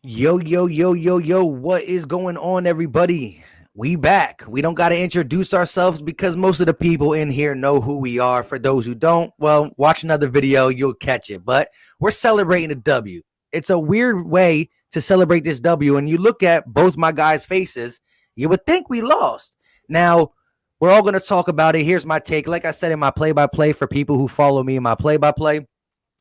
Yo, yo, yo, yo, yo, what is going on, everybody? We back. We don't got to introduce ourselves because most of the people in here know who we are. For those who don't, well, watch another video, you'll catch it. But we're celebrating a W. It's a weird way to celebrate this W. And you look at both my guys' faces, you would think we lost. Now, we're all going to talk about it. Here's my take. Like I said in my play-by-play for people who follow me in my play-by-play,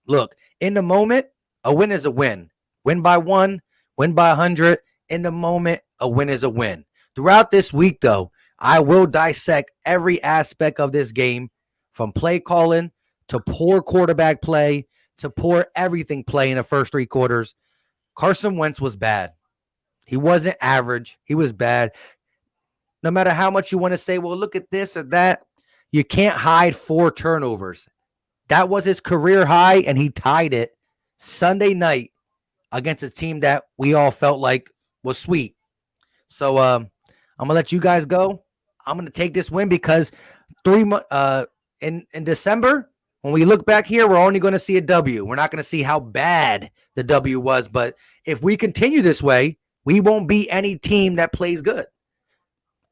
look, in the moment, a win is a win. Win by one, win by 100. In the moment, a win is a win. Throughout this week, though, I will dissect every aspect of this game, from play calling to poor quarterback play to poor everything play in the first three quarters. Carson Wentz was bad. He wasn't average. He was bad. No matter how much you want to say, well, look at this or that, you can't hide 4 turnovers. That was his career high, and he tied it Sunday night against a team that we all felt like was sweet. So I'm gonna let you guys go. I'm gonna take this win because in December, when we look back here, we're only gonna see a W. We're not gonna see how bad the W was. But if we continue this way, we won't beat any team that plays good.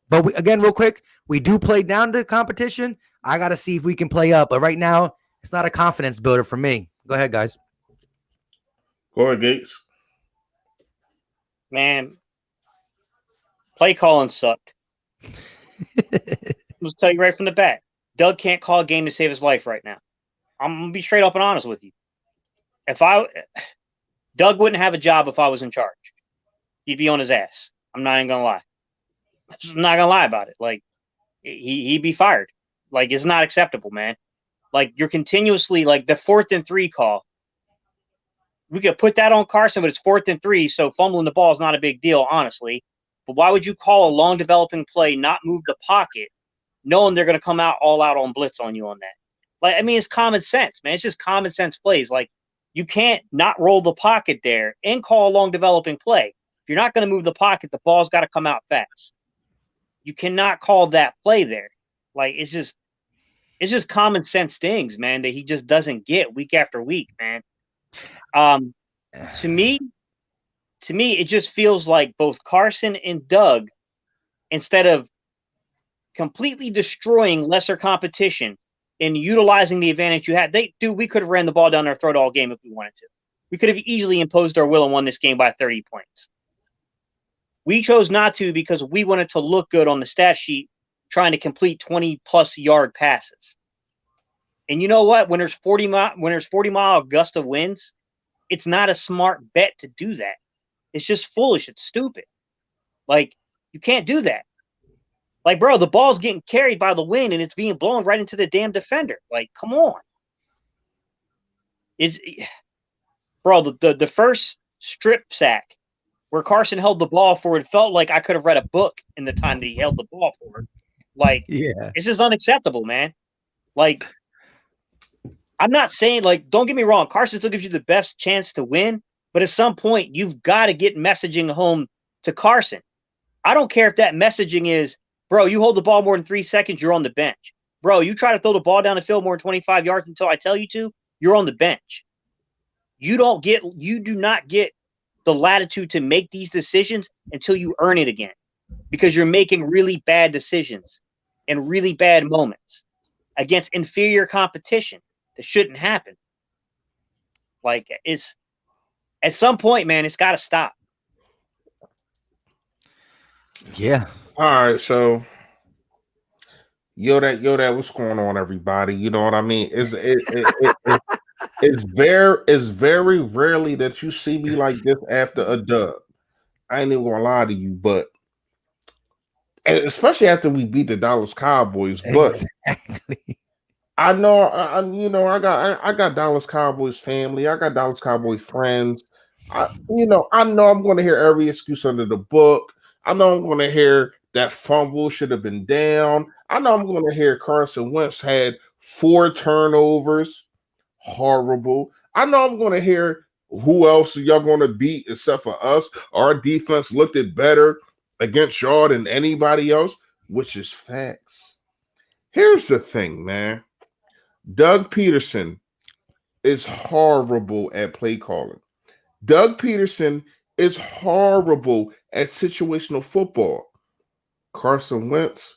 But again, real quick, we do play down to the competition. I gotta see if we can play up. But right now, it's not a confidence builder for me. Go ahead, guys. Go ahead, Gates. Man, play calling sucked. Let's tell you right from the bat. Doug can't call a game to save his life right now. I'm gonna be straight up and honest with you. Doug wouldn't have a job if I was in charge. He'd be on his ass. I'm not even gonna lie. I'm not gonna lie about it. Like he'd be fired. Like it's not acceptable, man. Like you're continuously like the 4th and 3 call. We could put that on Carson, but it's 4th and 3, so fumbling the ball is not a big deal, honestly. But why would you call a long developing play, not move the pocket, knowing they're going to come out all out on blitz on you on that? Like, I mean, it's common sense, man. It's just common sense plays. Like, you can't not roll the pocket there and call a long developing play. If you're not going to move the pocket, the ball's got to come out fast. You cannot call that play there. Like, it's just common sense things, man, that he just doesn't get week after week, man. To me, it just feels like both Carson and Doug, instead of completely destroying lesser competition and utilizing the advantage you had, we could have ran the ball down their throat all game if we wanted to. We could have easily imposed our will and won this game by 30 points. We chose not to because we wanted to look good on the stat sheet, trying to complete 20-plus yard passes. And you know what? When there's 40-mile gust of winds, it's not a smart bet to do that. It's just foolish. It's stupid. Like, you can't do that. Like, bro, the ball's getting carried by the wind and it's being blown right into the damn defender. Like, come on. Bro, the first strip sack where Carson held the ball forward felt like I could have read a book in the time that he held the ball forward. Like, yeah, this is unacceptable, man. Like, I'm not saying, like, don't get me wrong, Carson still gives you the best chance to win, but at some point, you've got to get messaging home to Carson. I don't care if that messaging is, bro, you hold the ball more than 3 seconds, you're on the bench. Bro, you try to throw the ball down the field more than 25 yards until I tell you to, you're on the bench. You do not get the latitude to make these decisions until you earn it again, because you're making really bad decisions in really bad moments against inferior competition. That shouldn't happen. Like, it's at some point, man, it's got to stop. Yeah. All right, so yo, that, what's going on, everybody? You know what I mean? It's very rarely that you see me like this after a dub. I ain't even gonna lie to you, but especially after we beat the Dallas Cowboys. But exactly. I know, I got Dallas Cowboys family. I got Dallas Cowboys friends. I know I'm going to hear every excuse under the book. I know I'm going to hear that fumble should have been down. I know I'm going to hear Carson Wentz had 4 turnovers. Horrible. I know I'm going to hear who else are y'all going to beat except for us. Our defense looked it better against y'all than anybody else, which is facts. Here's the thing, man. Doug Pederson is horrible at play calling. Doug Pederson is horrible at situational football. Carson Wentz,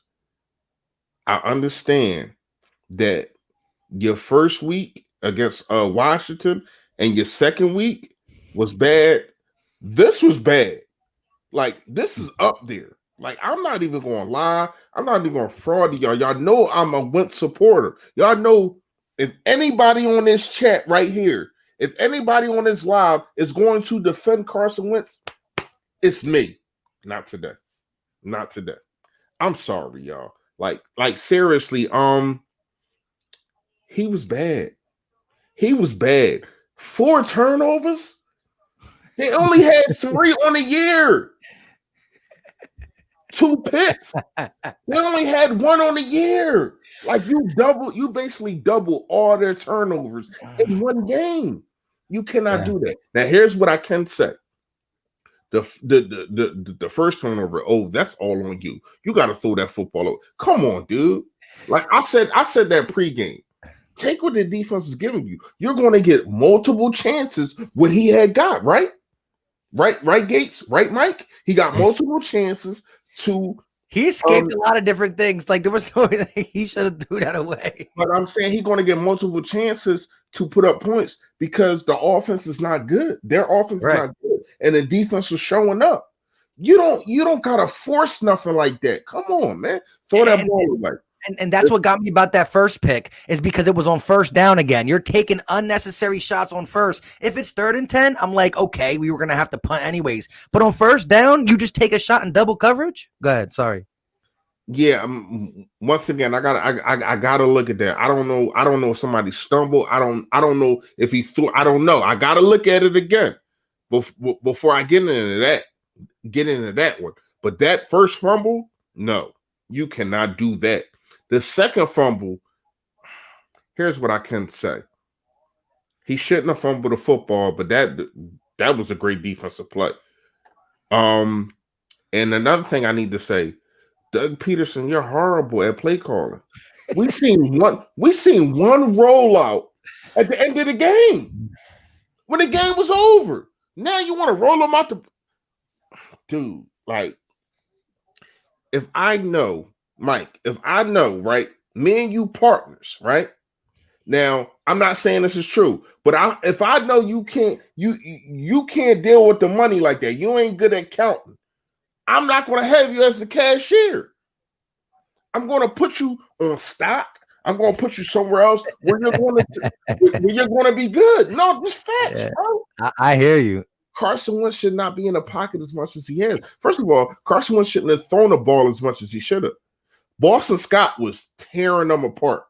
I understand that your first week against Washington and your second week was bad. This was bad. Like, this is up there. Like, I'm not even going to lie. I'm not even going to fraud to y'all. Y'all know I'm a Wentz supporter. Y'all know if anybody on this chat right here, if anybody on this live is going to defend Carson Wentz, it's me. Not today. Not today. I'm sorry, y'all. Like seriously, he was bad. He was bad. 4 turnovers. They only had 3 on the year. 2 picks. They only had 1 on the year. Like, you basically double all their turnovers in one game. You cannot do that. Now, here's what I can say. The first turnover, that's all on you. You got to throw that football over. Come on, dude. Like I said that pregame. Take what the defense is giving you. You're going to get multiple chances what he had got, right? Right, Gates? Right, Mike? He got multiple chances to... He escaped a lot of different things. Like, there was no way he should have threw that away. But I'm saying he's going to get multiple chances to put up points because the offense is not good. Their offense is not good. And the defense was showing up. You don't got to force nothing like that. Come on, man. Throw that ball away. And that's what got me about that first pick is because it was on first down again. You're taking unnecessary shots on first. If it's 3rd and 10, I'm like, okay, we were going to have to punt anyways. But on first down, you just take a shot in double coverage? Go ahead. Sorry. Yeah. Once again, I gotta look at that. I don't know if somebody stumbled. I don't know if he threw. I don't know. I gotta look at it again before I get into that one. But that first fumble, no, you cannot do that. The second fumble, here's what I can say. He shouldn't have fumbled the football, but that was a great defensive play. And another thing I need to say, Doug Pederson, you're horrible at play calling. We seen one rollout at the end of the game when the game was over. Now you want to roll them out the dude. Like, if I know, Mike, right, me and you partners, right? Now, I'm not saying this is true, but if I know you can't deal with the money like that, you ain't good at counting, I'm not going to have you as the cashier. I'm going to put you on stock. I'm going to put you somewhere else where you're going to be good. No, just facts, bro. I hear you. Carson Wentz should not be in the pocket as much as he has. First of all, Carson Wentz shouldn't have thrown the ball as much as he should have. Boston Scott was tearing them apart.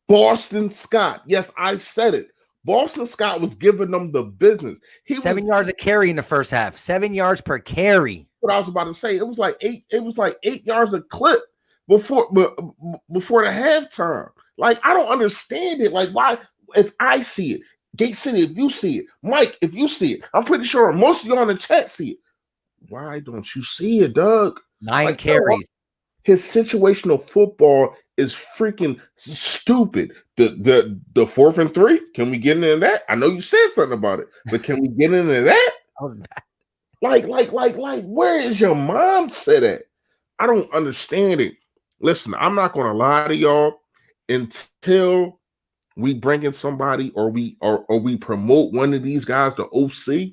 Boston Scott. Yes, I said it. Boston Scott was giving them the business. 7 yards a carry in the first half. 7 yards per carry. What I was about to say. It was like 8 yards a clip before the halftime. Like, I don't understand it. Like, why? If I see it, Gate City, if you see it, Mike, if you see it, I'm pretty sure most of you on the chat see it. Why don't you see it, Doug? 9 carries. His situational football is freaking stupid. The 4th and 3. Can we get into that? I know you said something about it, but can we get into that? Like, where is your mindset at? I don't understand it. Listen, I'm not going to lie to y'all until we bring in somebody or we promote one of these guys to OC.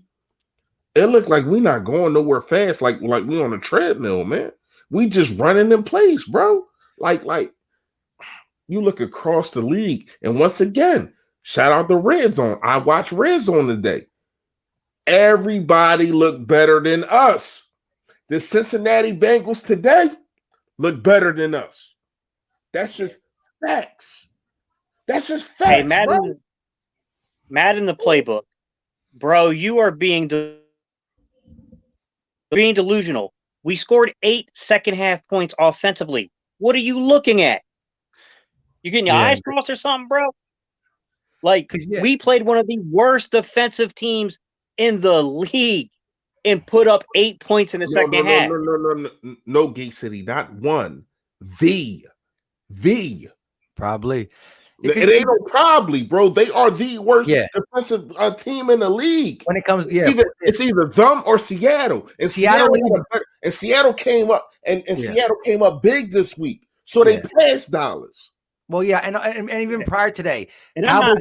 It looked like we're not going nowhere fast. Like we on a treadmill, man. We just running in place, bro. Like you look across the league, and once again, shout out to Red Zone. I watched Red Zone today. Everybody looked better than us. The Cincinnati Bengals today look better than us. That's just facts. That's just facts. Hey, Madden the playbook, bro. You are being delusional. We scored 8 second-half points offensively. What are you looking at? You getting your eyes crossed or something, bro? Like, we played one of the worst defensive teams in the league and put up 8 points in the second half. No, Gate City, not one. The. Probably. It ain't no probably, bro. They are the worst defensive team in the league. When it comes to it's either them or Seattle. And Seattle came up and Seattle came up big this week. So they passed Dallas. Well, yeah, and even prior today, and I'm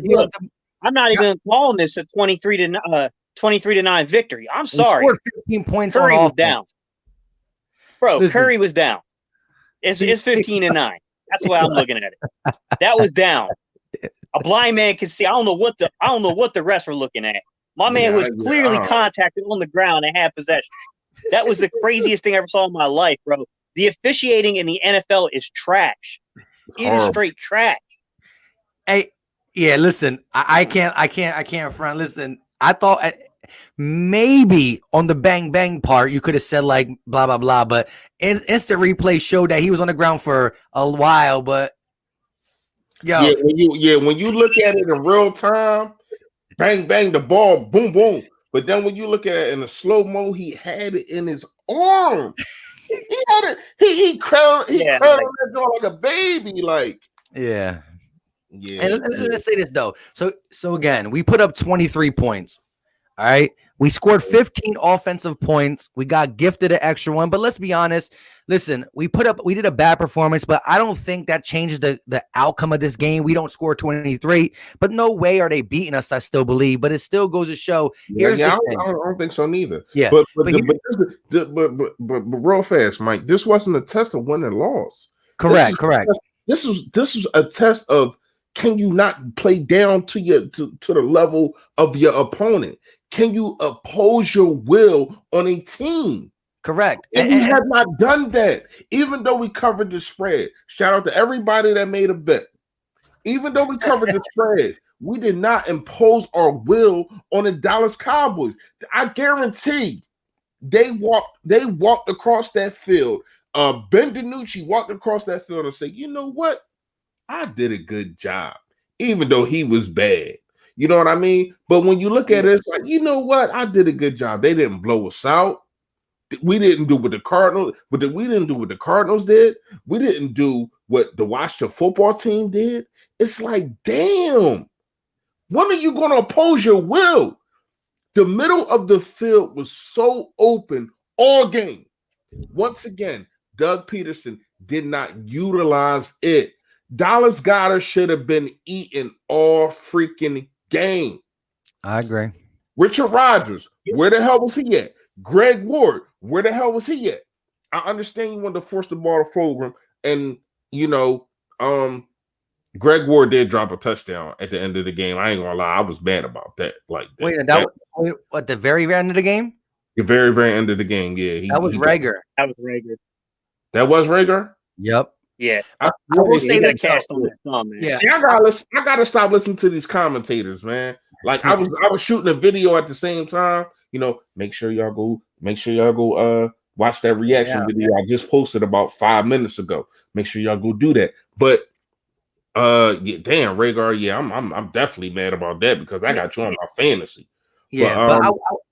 not even calling this a 23-9 victory. I'm sorry. Scored 15 points Curry on was down. Bro, listen. Curry was down. It's 15-9. That's the way I'm looking at it. That was down. A blind man can see. I don't know what the rest were looking at. My man was clearly contacted on the ground and had possession. That was the craziest thing I ever saw in my life, bro. The officiating in the NFL is trash. It is straight trash. Hey, yeah, listen, I can't front. Listen, I thought maybe on the bang bang part you could have said like blah blah blah, but instant replay showed that he was on the ground for a while. But when you look at it in real time, bang bang, the ball, boom boom. But then when you look at it in the slow mo, he had it in his arm. He had it. He crowned that door like a baby, like yeah. And let's say this though. So again, we put up 23 points. All right. We scored 15 offensive points. We got gifted an extra one. But let's be honest. Listen, we did a bad performance, but I don't think that changes the outcome of this game. We don't score 23, but no way are they beating us, I still believe. But it still goes to show. I don't think so neither. Yeah. But real fast, Mike, this wasn't a test of win and loss. Correct. This was a test of, can you not play down to the level of your opponent? Can you oppose your will on a team? Correct. And we have not done that, even though we covered the spread. Shout out to everybody that made a bet. Even though we covered the spread, we did not impose our will on the Dallas Cowboys. I guarantee they walked across that field. Ben DiNucci walked across that field and said, you know what? I did a good job, even though he was bad. You know what I mean? But when you look at it, it's like, you know what? I did a good job. They didn't blow us out. We didn't do what the Cardinals, we didn't do what the Cardinals did. We didn't do what the Washington football team did. It's like, damn, when are you going to oppose your will? The middle of the field was so open all game. Once again, Doug Pederson did not utilize it. Dallas Goedert should have been eating all freaking game. I agree. Richard Rodgers, where the hell was he at? Greg Ward, where the hell was he at? I understand you wanted to force the ball to Fulgham, and Greg Ward did drop a touchdown at the end of the game. I ain't gonna lie, I was mad about that. Like, wait, that was at the very end of the game? The very, very end of the game, yeah. That was Rager. That was Rager. That was Rager? Yep. Yeah, I will say that cast on that thumb, man. Yeah, see, I gotta stop listening to these commentators, man. Like I was shooting a video at the same time. Make sure y'all go watch that reaction video I just posted about 5 minutes ago. Make sure y'all go do that. But damn, Rhaegar, I'm definitely mad about that because I got you on my fantasy. Yeah,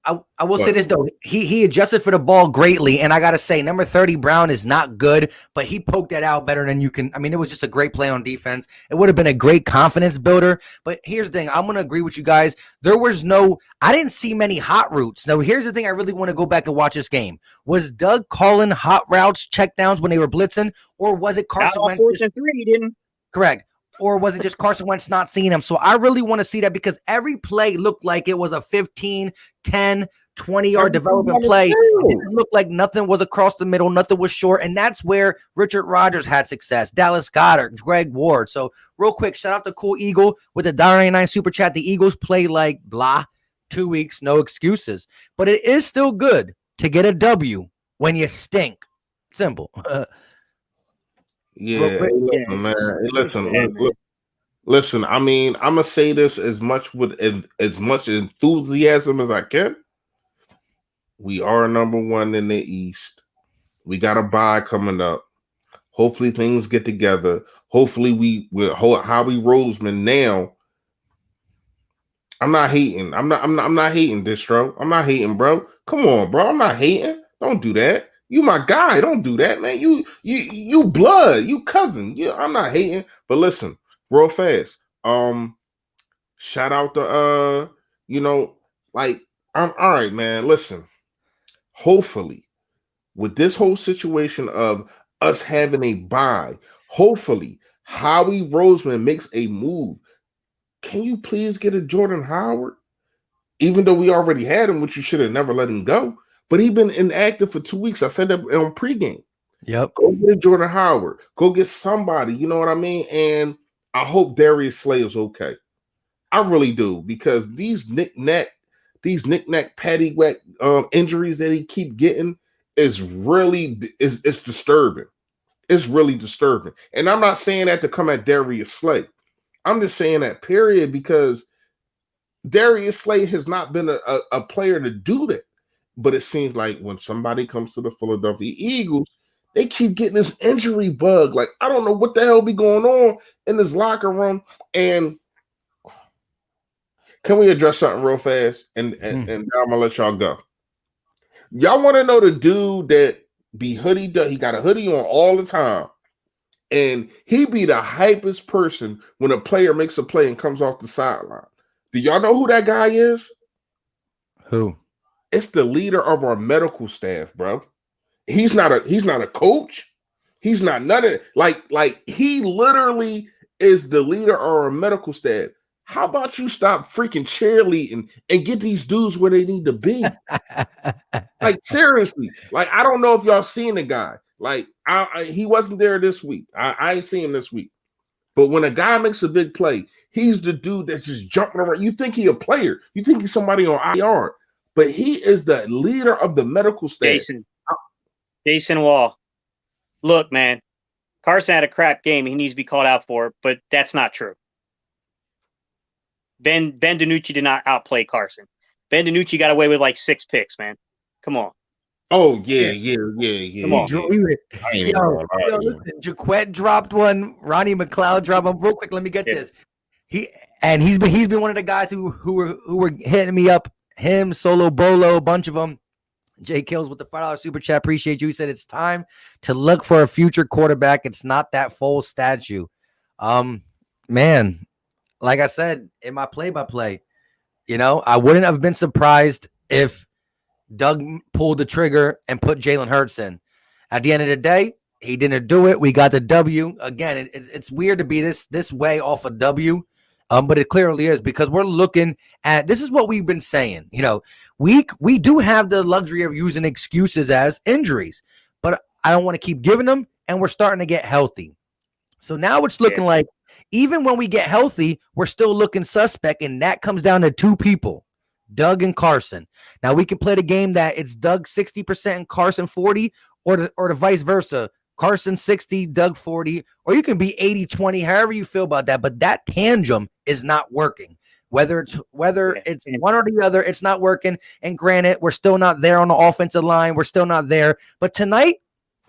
but I will say this though. He adjusted for the ball greatly, and I gotta say, number 30 Brown is not good, but he poked that out better than you can. I mean, it was just a great play on defense. It would have been a great confidence builder. But here's the thing: I'm gonna agree with you guys. I didn't see many hot routes. Now, here's the thing: I really want to go back and watch this game. Was Doug calling hot routes, checkdowns when they were blitzing, or was it Carson Wentz? 4th and 3, he didn't. Correct. Or was it just Carson Wentz not seeing him? So I really want to see that because every play looked like it was a 15, 10, 20-yard development play. It didn't look like nothing was across the middle, nothing was short, and that's where Richard Rodgers had success. Dallas Goedert, Greg Ward. So real quick, shout out to Cool Eagle with the $1.99 super chat. The Eagles play like blah, 2 weeks, no excuses. But it is still good to get a W when you stink. Simple. Listen. I mean, I'm gonna say this as much enthusiasm as I can. We are number one in the East. We got a bye coming up. Hopefully, things get together. Hopefully, with Howie Roseman now. I'm not hating. I'm not hating, Distro. I'm not hating, bro. Come on, bro. I'm not hating. Don't do that. You my guy. Don't do that, man. You blood. You cousin. I'm not hating. But listen, real fast. Shout out to I'm all right, man. Listen, hopefully, with this whole situation of us having a bye, hopefully Howie Roseman makes a move. Can you please get a Jordan Howard? Even though we already had him, which you should have never let him go. But he's been inactive for 2 weeks. I said that on pregame. Yep. Go get Jordan Howard. Go get somebody. You know what I mean? And I hope Darius Slay is okay. I really do, because these knick-knack paddywhack injuries that he keep getting is really it's disturbing. It's really disturbing. And I'm not saying that to come at Darius Slay. I'm just saying that period, because Darius Slay has not been a player to do that. But it seems like when somebody comes to the Philadelphia Eagles, they keep getting this injury bug. Like, I don't know what the hell be going on in this locker room. And can we address something real fast? And I'm gonna let y'all go. Y'all want to know the dude that be hoodied up? He got a hoodie on all the time. And he be the hypest person when a player makes a play and comes off the sideline. Do y'all know who that guy is? Who? It's the leader of our medical staff, bro. He's not a coach. He's not none of it. Like he literally is the leader of our medical staff. How about you stop freaking cheerleading and get these dudes where they need to be? Like, seriously. Like, I don't know if y'all seen the guy. Like, he wasn't there this week. I ain't seen him this week. But when a guy makes a big play, he's the dude that's just jumping around. You think he a player. You think he's somebody on IR. But he is the leader of the medical staff. Jason Wall. Look, man, Carson had a crap game. He needs to be called out for it, but that's not true. Ben DiNucci did not outplay Carson. Ben DiNucci got away with like 6 picks, man. Come on. Oh, yeah. Come on. Listen, Jaquette dropped one. Ronnie McLeod dropped one. Real quick, let me get this. He's been one of the guys who were hitting me up. Him, Solo Bolo, a bunch of them. Jay Kills with the $5 super chat. Appreciate you. He said it's time to look for a future quarterback. It's not that full statue. Man, like I said in my play-by-play, I wouldn't have been surprised if Doug pulled the trigger and put Jalen Hurts in. At the end of the day, he didn't do it. We got the W. Again, it's weird to be this way off a W. But it clearly is, because we're looking at, this is what we've been saying. We do have the luxury of using excuses as injuries, but I don't want to keep giving them, and we're starting to get healthy. So now it's looking like even when we get healthy, we're still looking suspect, and that comes down to 2 people, Doug and Carson. Now we can play the game that it's Doug 60% and Carson 40, or the vice versa. Carson 60, Doug 40, or you can be 80-20, however you feel about that. But that tandem is not working. Whether it's one or the other, it's not working. And granted, we're still not there on the offensive line. We're still not there. But tonight,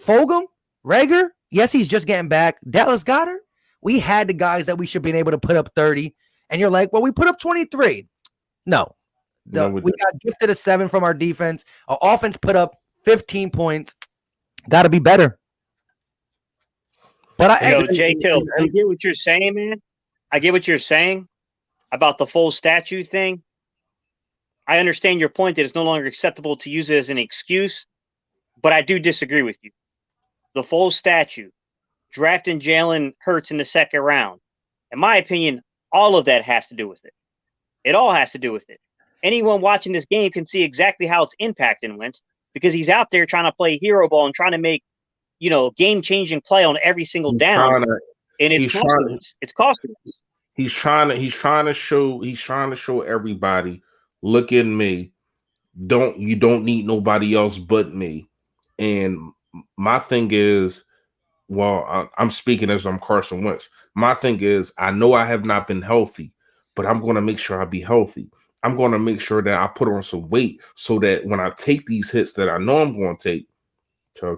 Fulgham, Rager, yes, he's just getting back. Dallas Goedert, we had the guys that we should be able to put up 30. And you're like, well, we put up 23. No. We got gifted a 7 from our defense. Our offense put up 15 points. Got to be better. But Jay Kill, I get what you're saying, man. I get what you're saying about the full statue thing. I understand your point that it's no longer acceptable to use it as an excuse, but I do disagree with you. The full statue, drafting Jalen Hurts in the 2nd round, in my opinion, all of that has to do with it. It all has to do with it. Anyone watching this game can see exactly how it's impacting Wentz, because he's out there trying to play hero ball and trying to make game-changing play on every single down, and it's costing us. It's costing us. He's trying to show everybody, look at me. You don't need nobody else but me. And my thing is, I'm speaking as I'm Carson Wentz. My thing is, I know I have not been healthy, but I'm going to make sure I be healthy. I'm going to make sure that I put on some weight so that when I take these hits that I know I'm going to take, I'm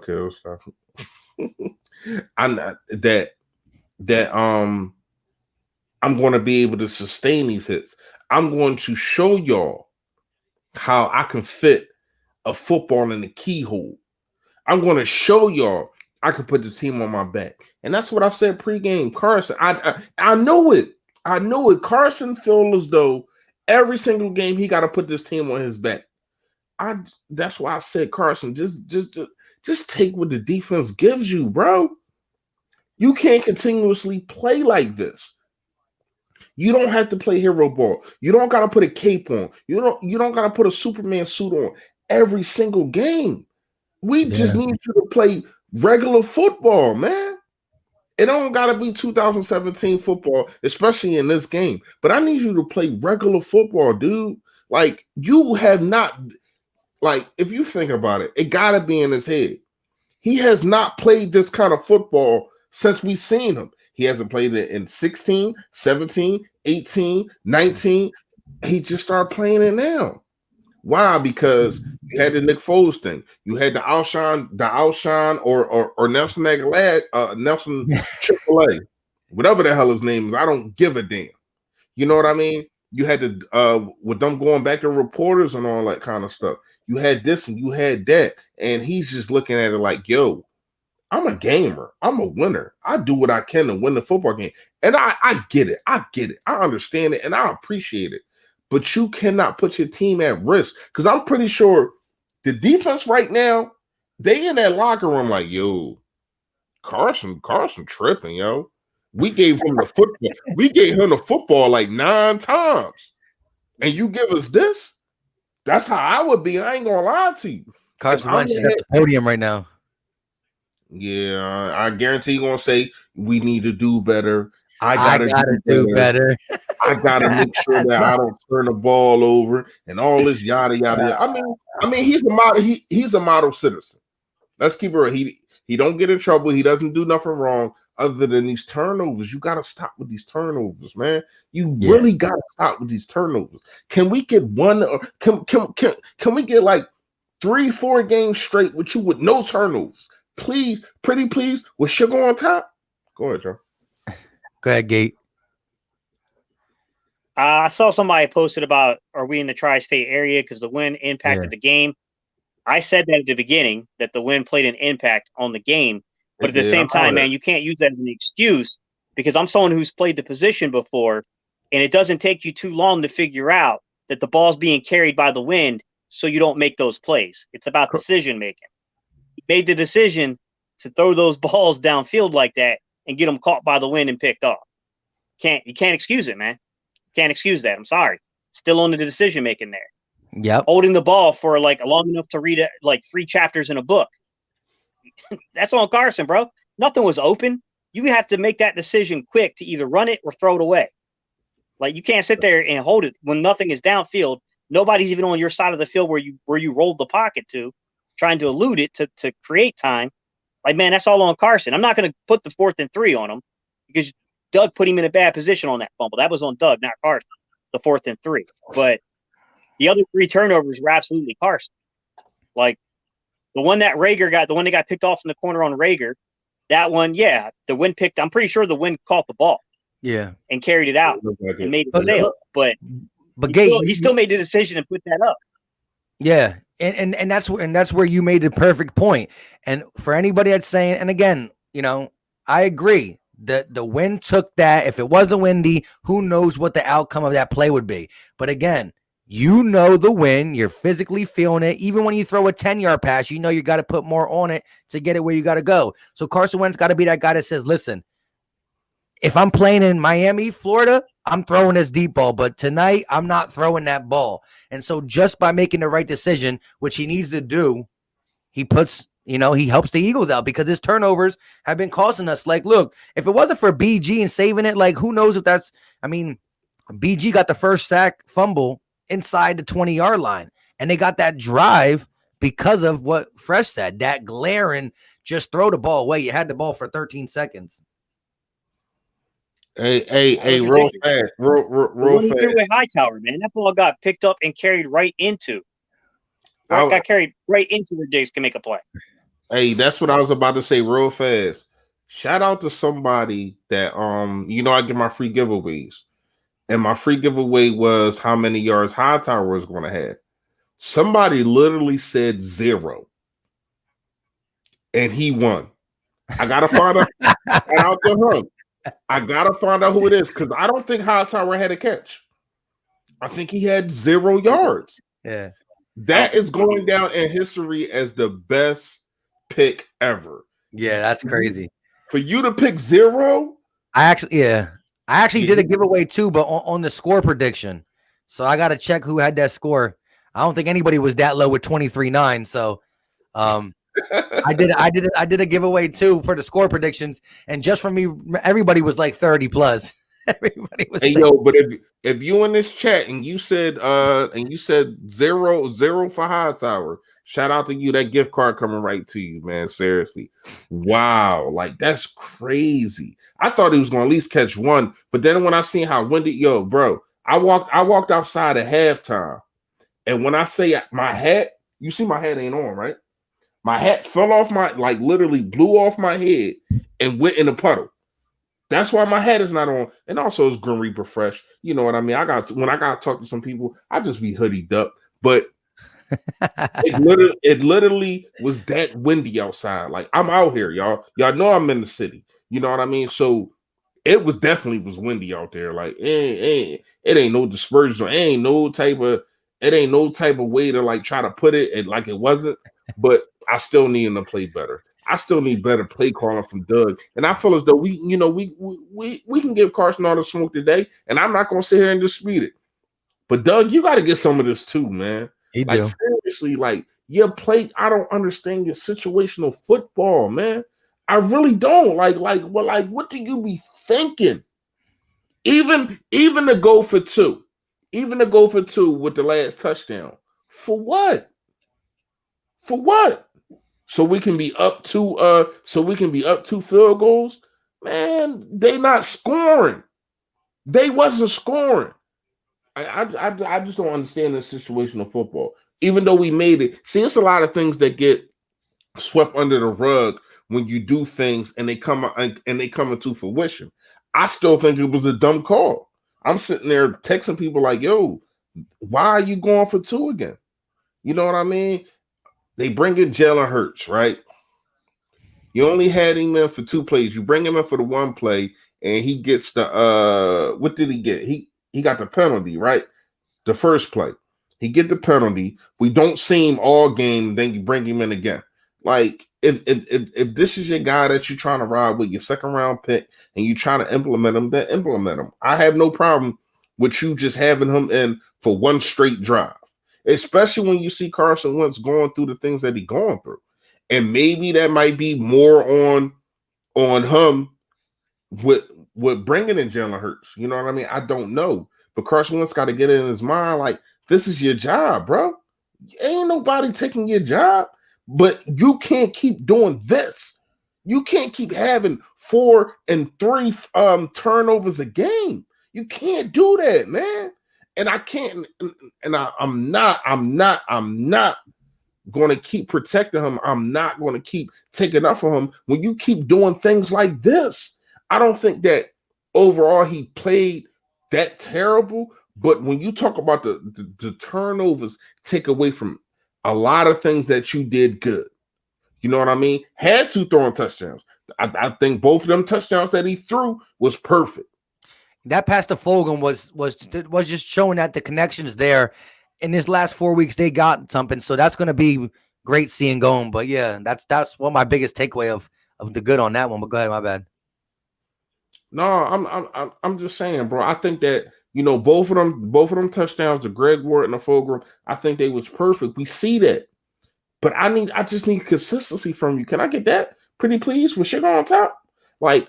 going to be able to sustain these hits. I'm going to show y'all how I can fit a football in the keyhole. I'm going to show y'all I could put the team on my back. And that's what I said pregame. Carson, I know it. I know it. Carson feels as though every single game he got to put this team on his back. That's why I said, Carson, just take what the defense gives you, bro. You can't continuously play like this. You don't have to play hero ball. You don't got to put a cape on. You don't got to put a Superman suit on every single game. We just need you to play regular football, man. It don't got to be 2017 football, especially in this game. But I need you to play regular football, dude. Like, you have not, like, if you think about it, it got to be in his head. He has not played this kind of football since we've seen him. He hasn't played it in 16, 17, 18, 19. He just started playing it now. Why? Because you had the Nick Foles thing. You had the Alshon or Nelson Aguilar, Nelson AAA, whatever the hell his name is. I don't give a damn. You know what I mean? You had the with them going back to reporters and all that kind of stuff. You had this and you had that, and he's just looking at it like, yo, I'm a gamer. I'm a winner. I do what I can to win the football game. And I get it. I get it. I understand it, and I appreciate it. But you cannot put your team at risk, because I'm pretty sure the defense right now, they in that locker room like, yo, Carson tripping, yo. We gave him the football. We gave him the football like 9 times. And you give us this? That's how I would be. I ain't gonna lie to you. Carson Wentz is at the podium right now. Yeah, I guarantee you're gonna say we need to do better. I gotta do better. I gotta make sure that I don't turn the ball over and all this yada yada. I mean, he's a model. He's a model citizen. Let's keep it real. He don't get in trouble. He doesn't do nothing wrong other than these turnovers. You gotta stop with these turnovers, man. You really gotta stop with these turnovers. Can we get one? Or can we get like 3-4 games straight with you with no turnovers? Please, pretty please, with sugar on top. Go ahead, Joe. Go ahead, Gate. I saw somebody posted about, are we in the tri-state area because the wind impacted the game? I said that at the beginning, that the wind played an impact on the game. But at the same time, man, you can't use that as an excuse, because I'm someone who's played the position before, and it doesn't take you too long to figure out that the ball's being carried by the wind, so you don't make those plays. It's about decision making. He made the decision to throw those balls downfield like that and get them caught by the wind and picked off. You can't excuse it, man. Can't excuse that. I'm sorry. Still on the decision making there. Yep. Holding the ball for like long enough to read like 3 chapters in a book. That's on Carson, bro. Nothing was open. You have to make that decision quick to either run it or throw it away. Like, you can't sit there and hold it when nothing is downfield. Nobody's even on your side of the field where you rolled the pocket to, trying to elude it to create time. Like, man, that's all on Carson. I'm not going to put the 4th and 3 on him, because Doug put him in a bad position on that fumble. That was on Doug, not Carson, the 4th and 3. But the other 3 turnovers were absolutely Carson. Like, the one that Rager got, the one that got picked off in the corner on Rager, that one, the wind I'm pretty sure the wind caught the ball. Yeah. And carried it out and made it sail. But he still made the decision and put that up. Yeah. And that's where you made the perfect point. And for anybody that's saying, and again, you know, I agree that the wind took that. If it wasn't windy, who knows what the outcome of that play would be. But again, you know the wind, you're physically feeling it. Even when you throw a 10-yard pass, you know you got to put more on it to get it where you got to go. So Carson Wentz got to be that guy that says, listen, if I'm playing in Miami, Florida, I'm throwing this deep ball, but tonight I'm not throwing that ball. And so just by making the right decision, which he needs to do, he helps the Eagles out, because his turnovers have been costing us. Like, look, if it wasn't for BG and saving it, like, who knows if BG got the first sack fumble inside the 20-yard line, and they got that drive because of what Fresh said, that glaring, just throw the ball away. You had the ball for 13 seconds. Hey, real fast. With Hightower, man, that ball got picked up and carried right into. Got carried right into where Diggs can make a play. Hey, that's what I was about to say real fast. Shout out to somebody that I get my free giveaways. And my free giveaway was how many yards Hightower was going to have. Somebody literally said 0. And he won. I gotta find out. Shout out to him. I gotta find out who it is because I don't think Hightower had a catch. I think he had 0 yards. Yeah. That is going down in history as the best pick ever. Yeah, that's crazy. For you to pick 0, I actually did a giveaway too, but on the score prediction. So I got to check who had that score. I don't think anybody was that low with 23-9. So I did a giveaway too for the score predictions, and just for me, everybody was like 30 plus. Everybody was. Hey yo, but if you in this chat and you said 0 for Hightower, shout out to you. That gift card coming right to you, man. Seriously, wow, like that's crazy. I thought he was gonna at least catch 1, but then when I seen how windy, bro, I walked outside at halftime, and when I say my hat, you see my hat ain't on, right? My hat fell off literally blew off my head and went in a puddle. That's why my hat is not on. And also it's Grim Reaper fresh. You know what I mean? When I got to talk to some people, I just be hoodied up. But it literally was that windy outside. Like I'm out here, y'all. Y'all know I'm in the city. You know what I mean? So it was definitely windy out there. Like it ain't no dispersion. It ain't no type of way to like try to put it like it wasn't. But I still need him to play better. I still need better play calling from Doug. And I feel as though we can give Carson all the smoke today, and I'm not gonna sit here and dispute it. But Doug, you got to get some of this too, man. Seriously, like your play. I don't understand your situational football, man. I really don't. What do you be thinking? Even to go for 2, with the last touchdown. For what? For what? So we can be up 2 field goals. Man, they not scoring. They wasn't scoring. I just don't understand this situational football. Even though we made it, see, it's a lot of things that get swept under the rug when you do things and they come into fruition. I still think it was a dumb call. I'm sitting there texting people like, "Yo, why are you going for 2 again?" You know what I mean? They bring in Jalen Hurts, right? You only had him in for 2 plays. You bring him in for the 1 play, and he gets the what did he get? He got the penalty, right? The first play. He get the penalty. We don't see him all game, then you bring him in again. Like, if this is your guy that you're trying to ride with, your 2nd round pick, and you're trying to implement him, then implement him. I have no problem with you just having him in for 1 straight drive. Especially when you see Carson Wentz going through the things that he's going through. And maybe that might be more on him with bringing in Jalen Hurts. You know what I mean? I don't know. But Carson Wentz got to get it in his mind, like, this is your job, bro. Ain't nobody taking your job. But you can't keep doing this. You can't keep having 4 and 3 turnovers a game. You can't do that, man. And I can't, and I'm not going to keep protecting him. I'm not going to keep taking up for him when you keep doing things like this. I don't think that overall he played that terrible, but when you talk about the turnovers, take away from a lot of things that you did good. You know what I mean? Had 2 throwing touchdowns. I think both of them touchdowns that he threw was perfect. That pass to Fulgham was just showing that the connection is there. In his last 4 weeks, they got something, so that's going to be great seeing going. But yeah, that's what my biggest takeaway of the good on that one. But go ahead, my bad. No, I'm just saying, bro. I think that both of them touchdowns, the Greg Ward and the Fulgham, I think they was perfect. We see that, but I just need consistency from you. Can I get that, pretty please, with sugar on top? Like,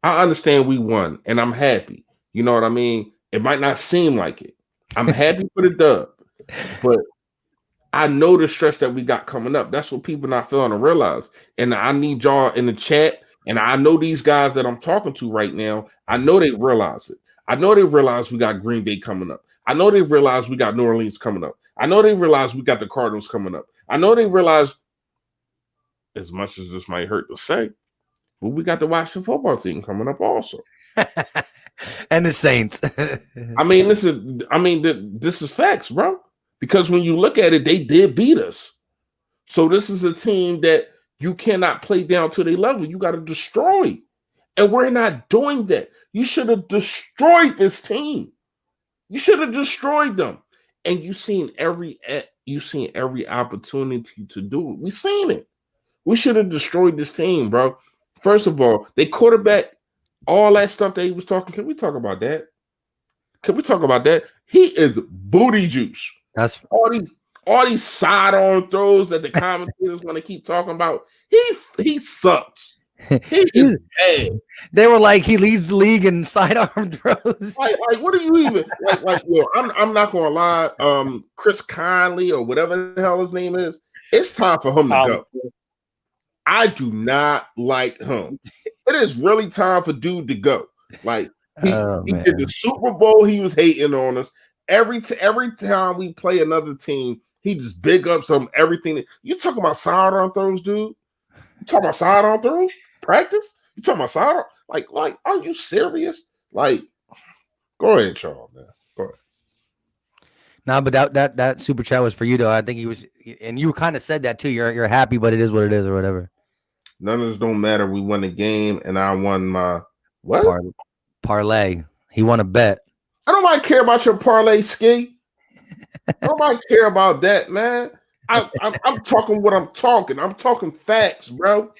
I understand we won, and I'm happy. You know what I mean? It might not seem like it. I'm happy for the dub, but I know the stretch that we got coming up. That's what people not failing to realize. And I need y'all in the chat, and I know these guys that I'm talking to right now, I know they realize it. I know they realize we got Green Bay coming up. I know they realize we got New Orleans coming up. I know they realize we got the Cardinals coming up. I know they realize, as much as this might hurt to say, but we got the Washington football team coming up also. And the Saints. This is facts, bro. Because when you look at it, they did beat us. So this is a team that You cannot play down to their level. You got to destroy. And we're not doing that. You should have destroyed this team. You should have destroyed them. And you've seen every opportunity to do it. We've seen it. We should have destroyed this team, bro. First of all, they quarterback, all that stuff that he was talking. Can we talk about that? He is booty juice. That's all these sidearm throws that the commentators want to keep talking about. He sucks. He is bad. They were like, he leads the league in sidearm throws. Like what are you even like? I'm not gonna lie. Chris Conley or whatever the hell his name is. It's time for him to go. I do not like him. It is really time for dude to go. Like he did the Super Bowl. He was hating on us every time we play another team. He just big ups on everything. You talking about sidearm throws, dude? You talking about sidearm throws? Practice? You talking about sidearm? Like, are you serious? Like, go ahead, Charles, man. Go ahead. Nah, but that super chat was for you though. I think he was, and you kind of said that too. You're happy, but it is what it is, or whatever. None of this don't matter. We won the game, and I won my what? Parlay. He won a bet. I don't mind care about your parlay ski. I don't mind care about that, man. I'm talking what I'm talking. I'm talking facts, bro.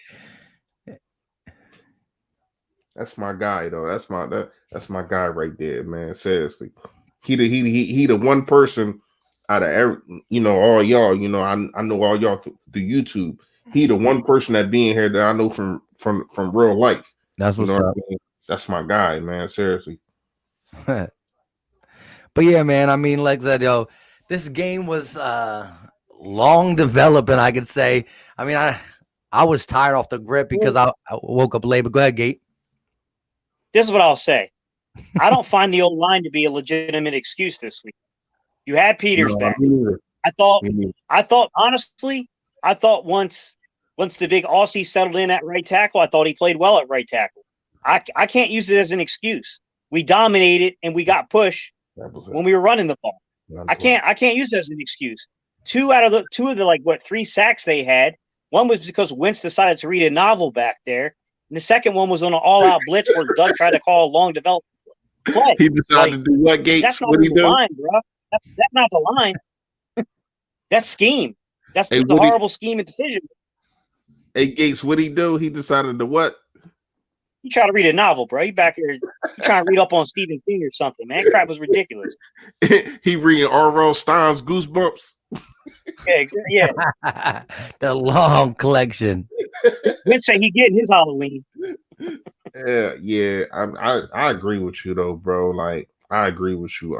That's my guy, though. That's my guy right there, man. Seriously, he the one person out of every, all y'all. I know all y'all through YouTube. He the one person that being here that I know from real life. That's what's up. What I mean? That's my guy, man. Seriously. But yeah, man. I mean, like I said, this game was long developing, I could say. I mean, I was tired off the grip because I woke up late. But go ahead, Gate. This is what I'll say. I don't find the old line to be a legitimate excuse this week. You had Peters back. I thought honestly, once the big Aussie settled in at right tackle, I thought he played well at right tackle. I can't use it as an excuse. We dominated and we got pushed when we were running the ball. I can't use it as an excuse. Two of the 3 sacks they had. One was because Wentz decided to read a novel back there. And the second one was on an all-out blitz where Doug tried to call a long development play. He decided to do what, Gates? That's not the line, bro. That's not the line. That's scheme. That's a horrible scheme and decision. Hey, Gates, what'd he do? He decided to what? You try to read a novel, bro. You back here trying to read up on Stephen King or something, man. Crap was ridiculous. He reading R.L. Stein's Goosebumps. Yeah. The long collection. Wentz say he getting his Halloween. Yeah. I agree with you though, bro. Like I agree with you.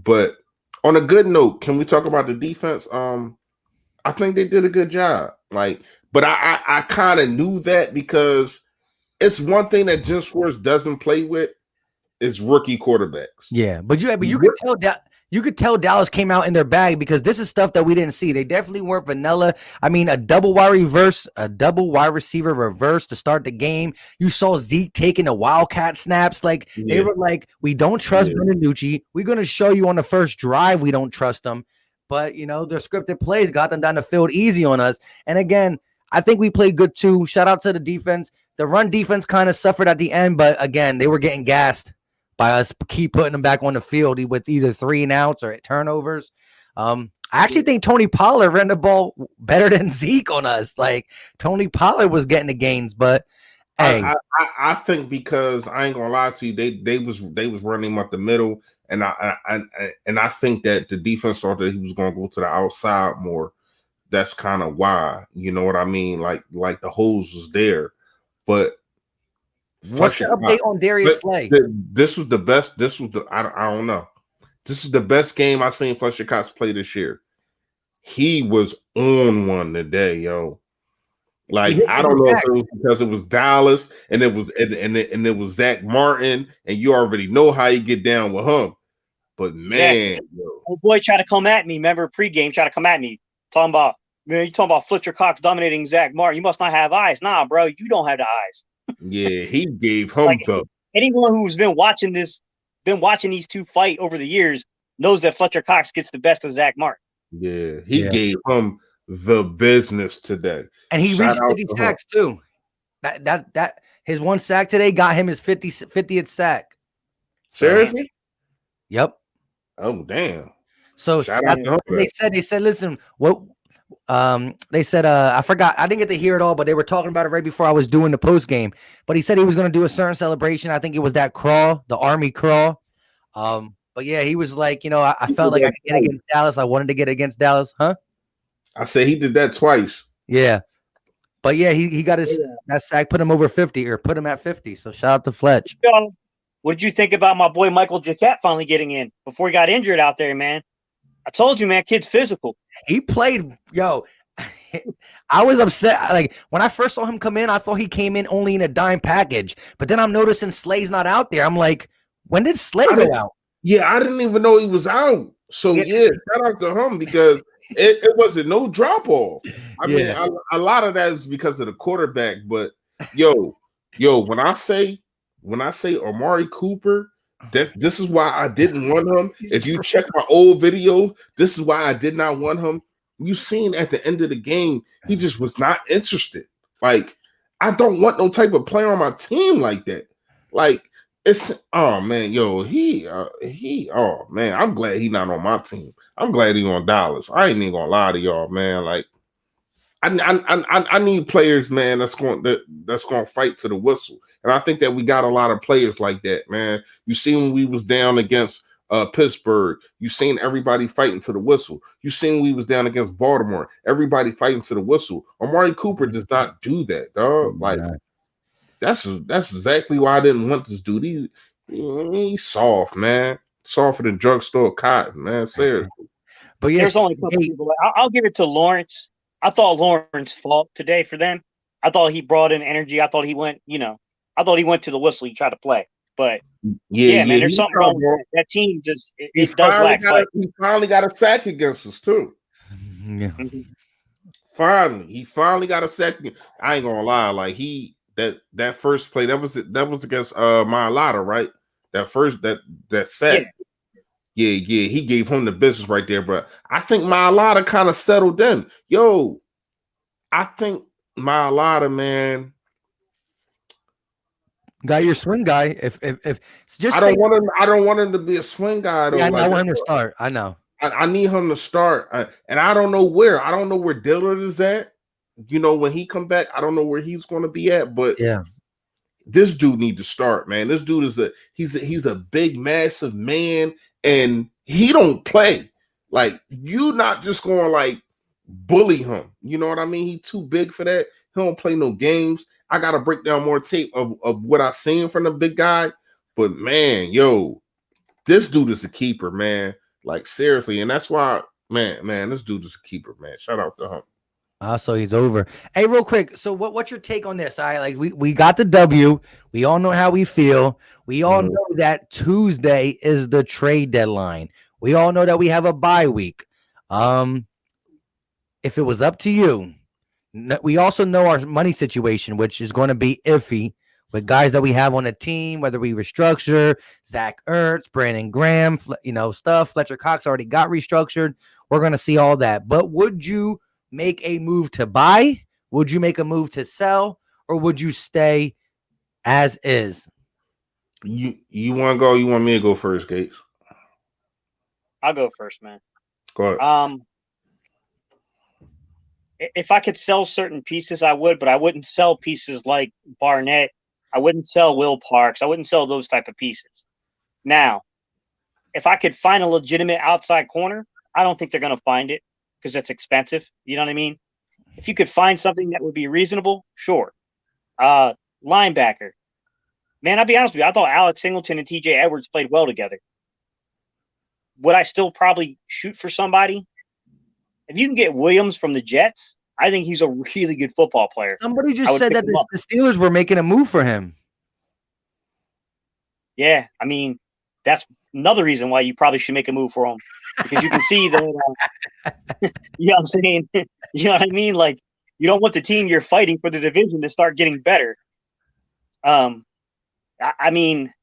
But on a good note, can we talk about the defense? I think they did a good job. Like, but I kind of knew that because it's one thing that Jim Schwartz doesn't play with is rookie quarterbacks. Yeah, but you could tell that. You could tell Dallas came out in their bag because this is stuff that we didn't see. They definitely weren't vanilla. I mean, a double wide receiver reverse to start the game. You saw Zeke taking the wildcat snaps. Like they were like, we don't trust Benanucci. We're going to show you on the first drive we don't trust them. But, their scripted plays got them down the field easy on us. And again, I think we played good too. Shout out to the defense. The run defense kind of suffered at the end, but again, they were getting gassed by us keep putting them back on the field with either 3 and outs or turnovers. I actually think Tony Pollard ran the ball better than Zeke on us. Like Tony Pollard was getting the gains, but hey, I think because I ain't gonna lie to you, they was running him up the middle, and I think that the defense thought that he was gonna go to the outside more. That's kind of why, you know what I mean? Like the hose was there, but. What's the update on Darius Slay? This was the best. I don't know. This is the best game I've seen Fletcher Cox play this year. He was on one today, yo. Like I don't know if it was because it was Dallas and it was Zach Martin, and you already know how you get down with him. But man, old boy tried to come at me. Remember pregame tried to come at me talking about you talking about Fletcher Cox dominating Zach Martin. You must not have eyes. Nah, bro, you don't have the eyes. Yeah, he gave him anyone who's been watching these 2 fight over the years knows that Fletcher Cox gets the best of Zach Martin. Yeah, he gave him the business today. And he Shout reached out 50 to him. sacks too. That his one sack today got him his 50th sack. So, Seriously? yep. Oh, damn. So Shout out to him. they said, listen, what they said, I forgot, I didn't get to hear it all, but they were talking about it right before I was doing the post game. But he said he was going to do a certain celebration. I think it was that crawl, the Army crawl. But yeah, he was like, I felt like I could get against Dallas. I wanted to get against Dallas, huh? I said he did that twice. Yeah. But yeah, he got that sack, put him over 50 or put him at 50. So shout out to Fletch. What did you think about my boy Michael Jacquet finally getting in before he got injured out there, man? I told you, man, kid's physical. He played, I was upset. Like when I first saw him come in, I thought he came in only in a dime package. But then I'm noticing Slay's not out there. I'm like, when did Slay go out? Yeah, I didn't even know he was out. So yeah, shout out to him because it wasn't no drop off. I mean, a lot of that is because of the quarterback. But when I say Amari Cooper, this is why I didn't want him. If you check my old video, this is why I did not want him. You seen at the end of the game, he just was not interested. Like, I don't want no type of player on my team like that. Like, it's oh man, I'm glad he not on my team. I'm glad he on Dallas. I ain't even gonna lie to y'all, man. Like, I need players, man, that's going to fight to the whistle. And I think that we got a lot of players like that, man. You see when we was down against Pittsburgh, you seen everybody fighting to the whistle. You seen when we was down against Baltimore, everybody fighting to the whistle. Amari Cooper does not do that, dog. Like, that's exactly why I didn't want this dude. He's soft, man. Softer than drugstore cotton, man. Seriously. But yeah, there's only a couple people. I'll give it to Lawrence. I thought Lawrence fought today for them. I thought he brought in energy. I thought he went, I thought he went to the whistle. He tried to play. But yeah, man, there's something wrong with that team. Just it does lack fight. He finally got a sack against us too. Yeah. He finally got a sack. I ain't gonna lie, like that first play that was against Mailata, right? That sack. Yeah, he gave him the business right there. But I think Mailata kind of settled in. I think Mailata, man, got your swing guy. If just I don't want him to be a swing guy. Though. Yeah, I want him to start. I know. I need him to start, and I don't know where. I don't know where Dillard is at. When he come back, I don't know where he's going to be at. But yeah, this dude need to start, man. This dude is he's a big, massive man, and he don't play. Like, you not just going to like bully him. You know what I mean? He too big for that. He don't play no games. I got to break down more tape of what I've seen from the big guy. But man, this dude is a keeper, man. Like, seriously. And that's why, man, this dude is a keeper, man. Shout out to him. So he's over. Hey, real quick. So what's your take on this? We got the W. We all know how we feel. We all know that Tuesday is the trade deadline. We all know that we have a bye week. If it was up to you, we also know our money situation, which is going to be iffy with guys that we have on the team, whether we restructure, Zach Ertz, Brandon Graham, stuff. Fletcher Cox already got restructured. We're going to see all that. But would you make a move to buy? Would you make a move to sell? Or would you stay as is? You want to go? You want me to go first, Gates? I'll go first, man. Go ahead. If I could sell certain pieces, I would, but I wouldn't sell pieces like Barnett. I wouldn't sell Will Parks. I wouldn't sell those type of pieces. Now, if I could find a legitimate outside corner, I don't think they're going to find it because it's expensive. You know what I mean? If you could find something that would be reasonable, sure. Linebacker. Man, I'll be honest with you. I thought Alex Singleton and TJ Edwards played well together. Would I still probably shoot for somebody? If you can get Williams from the Jets, I think he's a really good football player. Somebody just said that the Steelers were making a move for him. Yeah, I mean, that's another reason why you probably should make a move for him. Because you can see that, you know what I'm saying? You know what I mean? Like, you don't want the team you're fighting for the division to start getting better. I mean,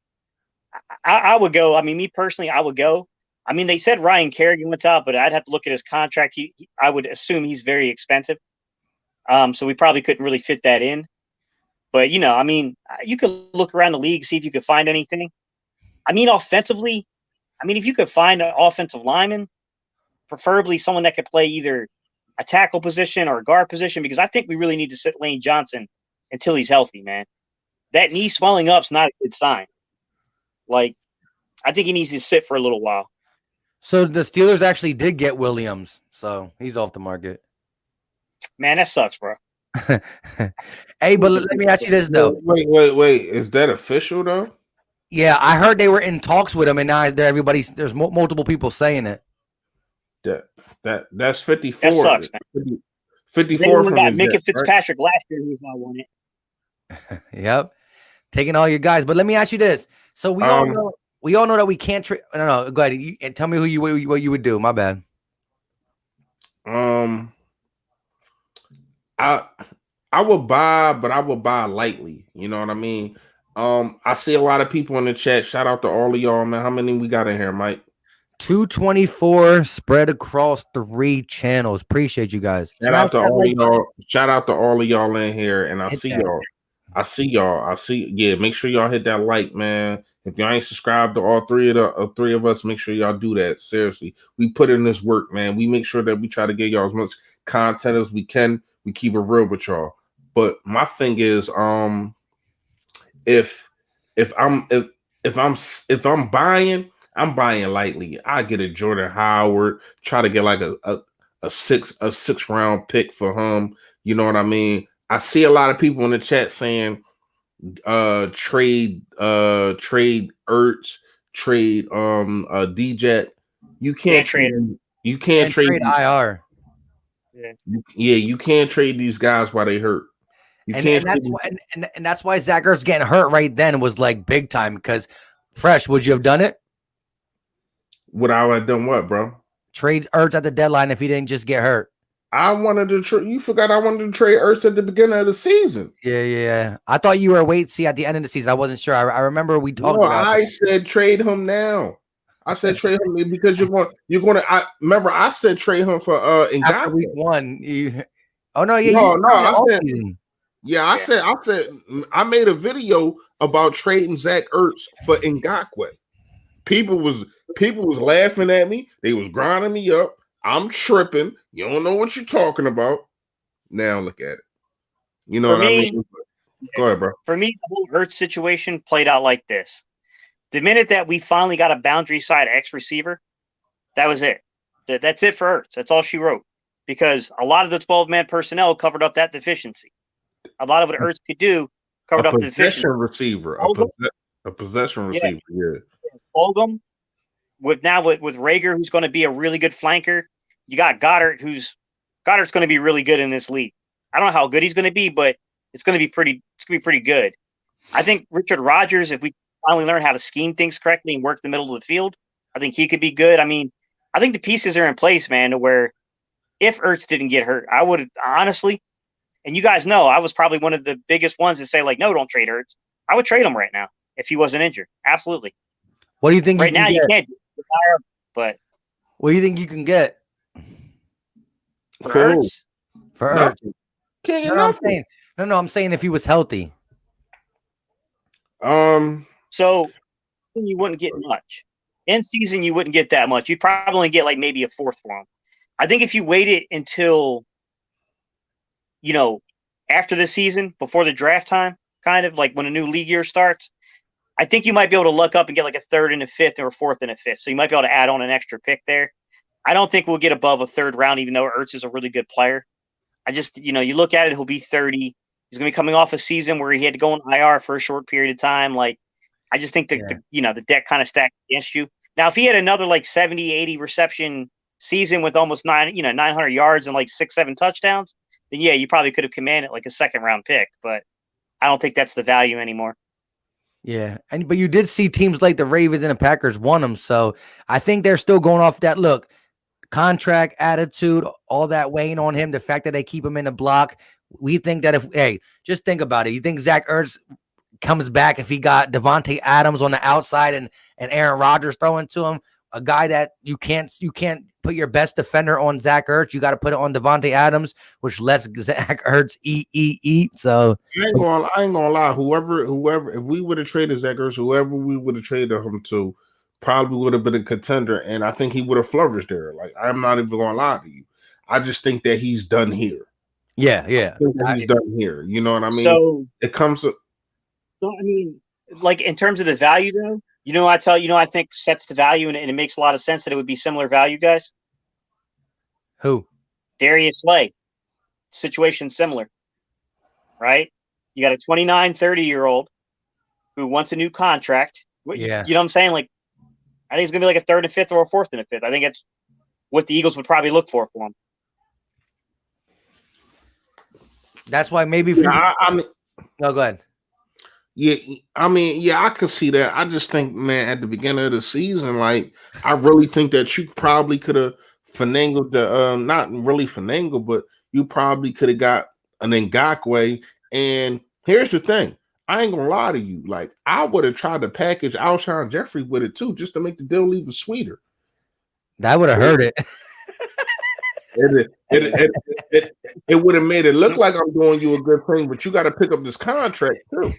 I would go. I mean, me personally, I would go. I mean, they said Ryan Kerrigan went out, but I'd have to look at his contract. I would assume he's very expensive. So we probably couldn't really fit that in. But, I mean, you could look around the league, see if you could find anything. I mean, offensively, if you could find an offensive lineman, preferably someone that could play either a tackle position or a guard position, because I think we really need to sit Lane Johnson until he's healthy, man. That knee swelling up's not a good sign. Like, I think he needs to sit for a little while. So the Steelers actually did get Williams, so he's off the market. Man, that sucks, bro. Hey, but let me ask you this though. Wait. Is that official though? Yeah, I heard they were in talks with him, and now there's multiple people saying it. That's 54. That sucks, man. 54 from got Minka Fitzpatrick last year, who's not won it. Yep, taking all your guys. But let me ask you this: so we all know that we can't trade. No, go ahead and tell me what you would do. My bad. I would buy, but I would buy lightly. You know what I mean? I see a lot of people in the chat. Shout out to all of y'all, man. How many we got in here, Mike? 224 spread across 3 channels. Appreciate you guys. Shout out to all of y'all. Shout out to all of y'all in here, and I see y'all. Yeah, make sure y'all hit that like, man. If y'all ain't subscribed to all three of us, make sure y'all do that. Seriously, we put in this work, man. We make sure that we try to get y'all as much content as we can. We keep it real with y'all. But my thing is, if I'm buying, I'm buying lightly. I get a Jordan Howard, try to get like a six round pick for him. You know what I mean? I see a lot of people in the chat saying trade Ertz, trade D-Jet. You can't trade IR. Yeah, you can't trade these guys while they hurt. And that's why Zach Ertz getting hurt right then was like big time, because Fresh, would you have done it? Would I have done what, bro? Trade Ertz at the deadline if he didn't just get hurt. I wanted to trade. You forgot I wanted to trade Ertz at the beginning of the season. Yeah. I thought you were wait see at the end of the season. I wasn't sure. I remember we talked about I said trade him now. I said trade him because you're going to. I remember I said trade him for after week 1. I said I made a video about trading Zach Ertz for Ngakoue. People was laughing at me. They was grinding me up. I'm tripping. You don't know what you're talking about. Now look at it. You know what I mean? Go ahead, bro. For me, the whole Ertz situation played out like this. The minute that we finally got a boundary side X receiver, that was it. That's it for Ertz. That's all she wrote. Because a lot of the 12-man personnel covered up that deficiency. A lot of what Ertz could do covered up the deficiency. A possession receiver, yeah. Fulgham, with Rager, who's going to be a really good flanker. You got Goddard's going to be really good in this league. I don't know how good he's going to be, but it's going to be pretty good. I think Richard Rodgers, if we finally learn how to scheme things correctly and work the middle of the field, I think he could be good. I mean, I think the pieces are in place, man, to where if Ertz didn't get hurt, I would honestly, and you guys know, I was probably one of the biggest ones to say, like, no, don't trade Ertz. I would trade him right now if he wasn't injured. Absolutely. What do you think? Right now, you can't retire, but what do you think you can get for Ertz? For Ertz? I'm saying if he was healthy. So you wouldn't get much. In season, you wouldn't get that much. You'd probably get like maybe a fourth for him. I think if you waited until, after the season, before the draft time, kind of like when a new league year starts, I think you might be able to luck up and get like a third and a fifth or a fourth and a fifth. So you might be able to add on an extra pick there. I don't think we'll get above a third round, even though Ertz is a really good player. I just, you look at it, he'll be 30. He's going to be coming off a season where he had to go on IR for a short period of time. Like, I just think the deck kind of stacked against you. Now, if he had another like 70, 80 reception season with almost 900 yards and like 6-7 touchdowns, then yeah, you probably could have commanded like a second round pick, but I don't think that's the value anymore. Yeah, but you did see teams like the Ravens and the Packers want him, so I think they're still going off that look, contract, attitude, all that weighing on him. The fact that they keep him in the block, we think that just think about it. You think Zach Ertz comes back if he got Devontae Adams on the outside and Aaron Rodgers throwing to him? a guy that you can't put your best defender on Zach Ertz. You got to put it on Devontae Adams, which lets Zach Ertz eat. So I ain't gonna lie. Whoever, if we would have traded Zach Ertz, whoever we would have traded him to, probably would have been a contender, and I think he would have flourished there. Like, I'm not even gonna lie to you. I just think that he's done here. Yeah. He's done here. You know what I mean? So it comes to. So, I mean, like in terms of the value, though, I think sets the value, and it makes a lot of sense that it would be similar value, guys. Who? Darius Slay. Situation similar, right? You got a 29, 30-year-old who wants a new contract. Yeah. You know what I'm saying? Like, I think it's going to be like a third and fifth or a fourth and a fifth. I think it's what the Eagles would probably look for him. That's why maybe. I mean, no, go ahead. Yeah, I mean, yeah, I can see that. I just think, man, at the beginning of the season, like, I really think that you probably could have finagled the not really finagled, but you probably could have got an Ngakoue. And here's the thing. I ain't gonna lie to you. Like, I would have tried to package Alshon Jeffrey with it too, just to make the deal even sweeter. That would have hurt it. It would have made it look like I'm doing you a good thing, but you got to pick up this contract too.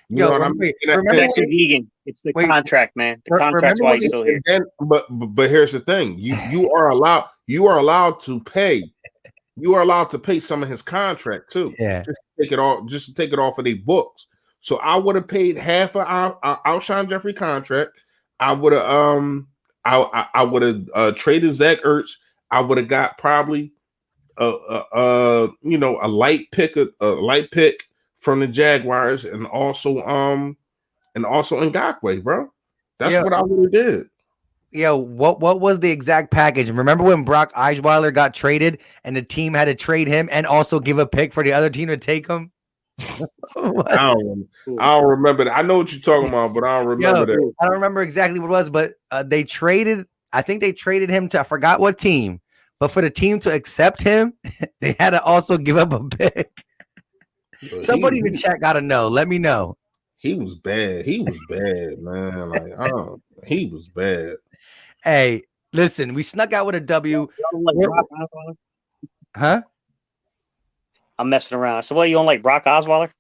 You know what I mean? Remember Vegan. It's the contract, man. The contract's why he's still here. But here's the thing: you are allowed to pay. You are allowed to pay some of his contract too. Yeah, just to take it off of their books. So I would have paid half of Alshon Jeffrey contract. I would have I would have traded Zach Ertz. I would have got probably a light pick from the Jaguars, and also Ngakoue, bro. That's what I would have did. Yeah, what was the exact package? Remember when Brock Osweiler got traded and the team had to trade him and also give a pick for the other team to take him? I don't remember that. I know what you're talking about, but I don't remember that. I don't remember exactly what it was, but they traded. I think they traded him to, I forgot what team, but for the team to accept him, they had to also give up a pick. Somebody in the chat got to know. Let me know. He was bad. He was bad, man. Like, he was bad. Hey, listen, we snuck out with a W. Huh? I'm messing around. So, what, you don't like Brock Osweiler?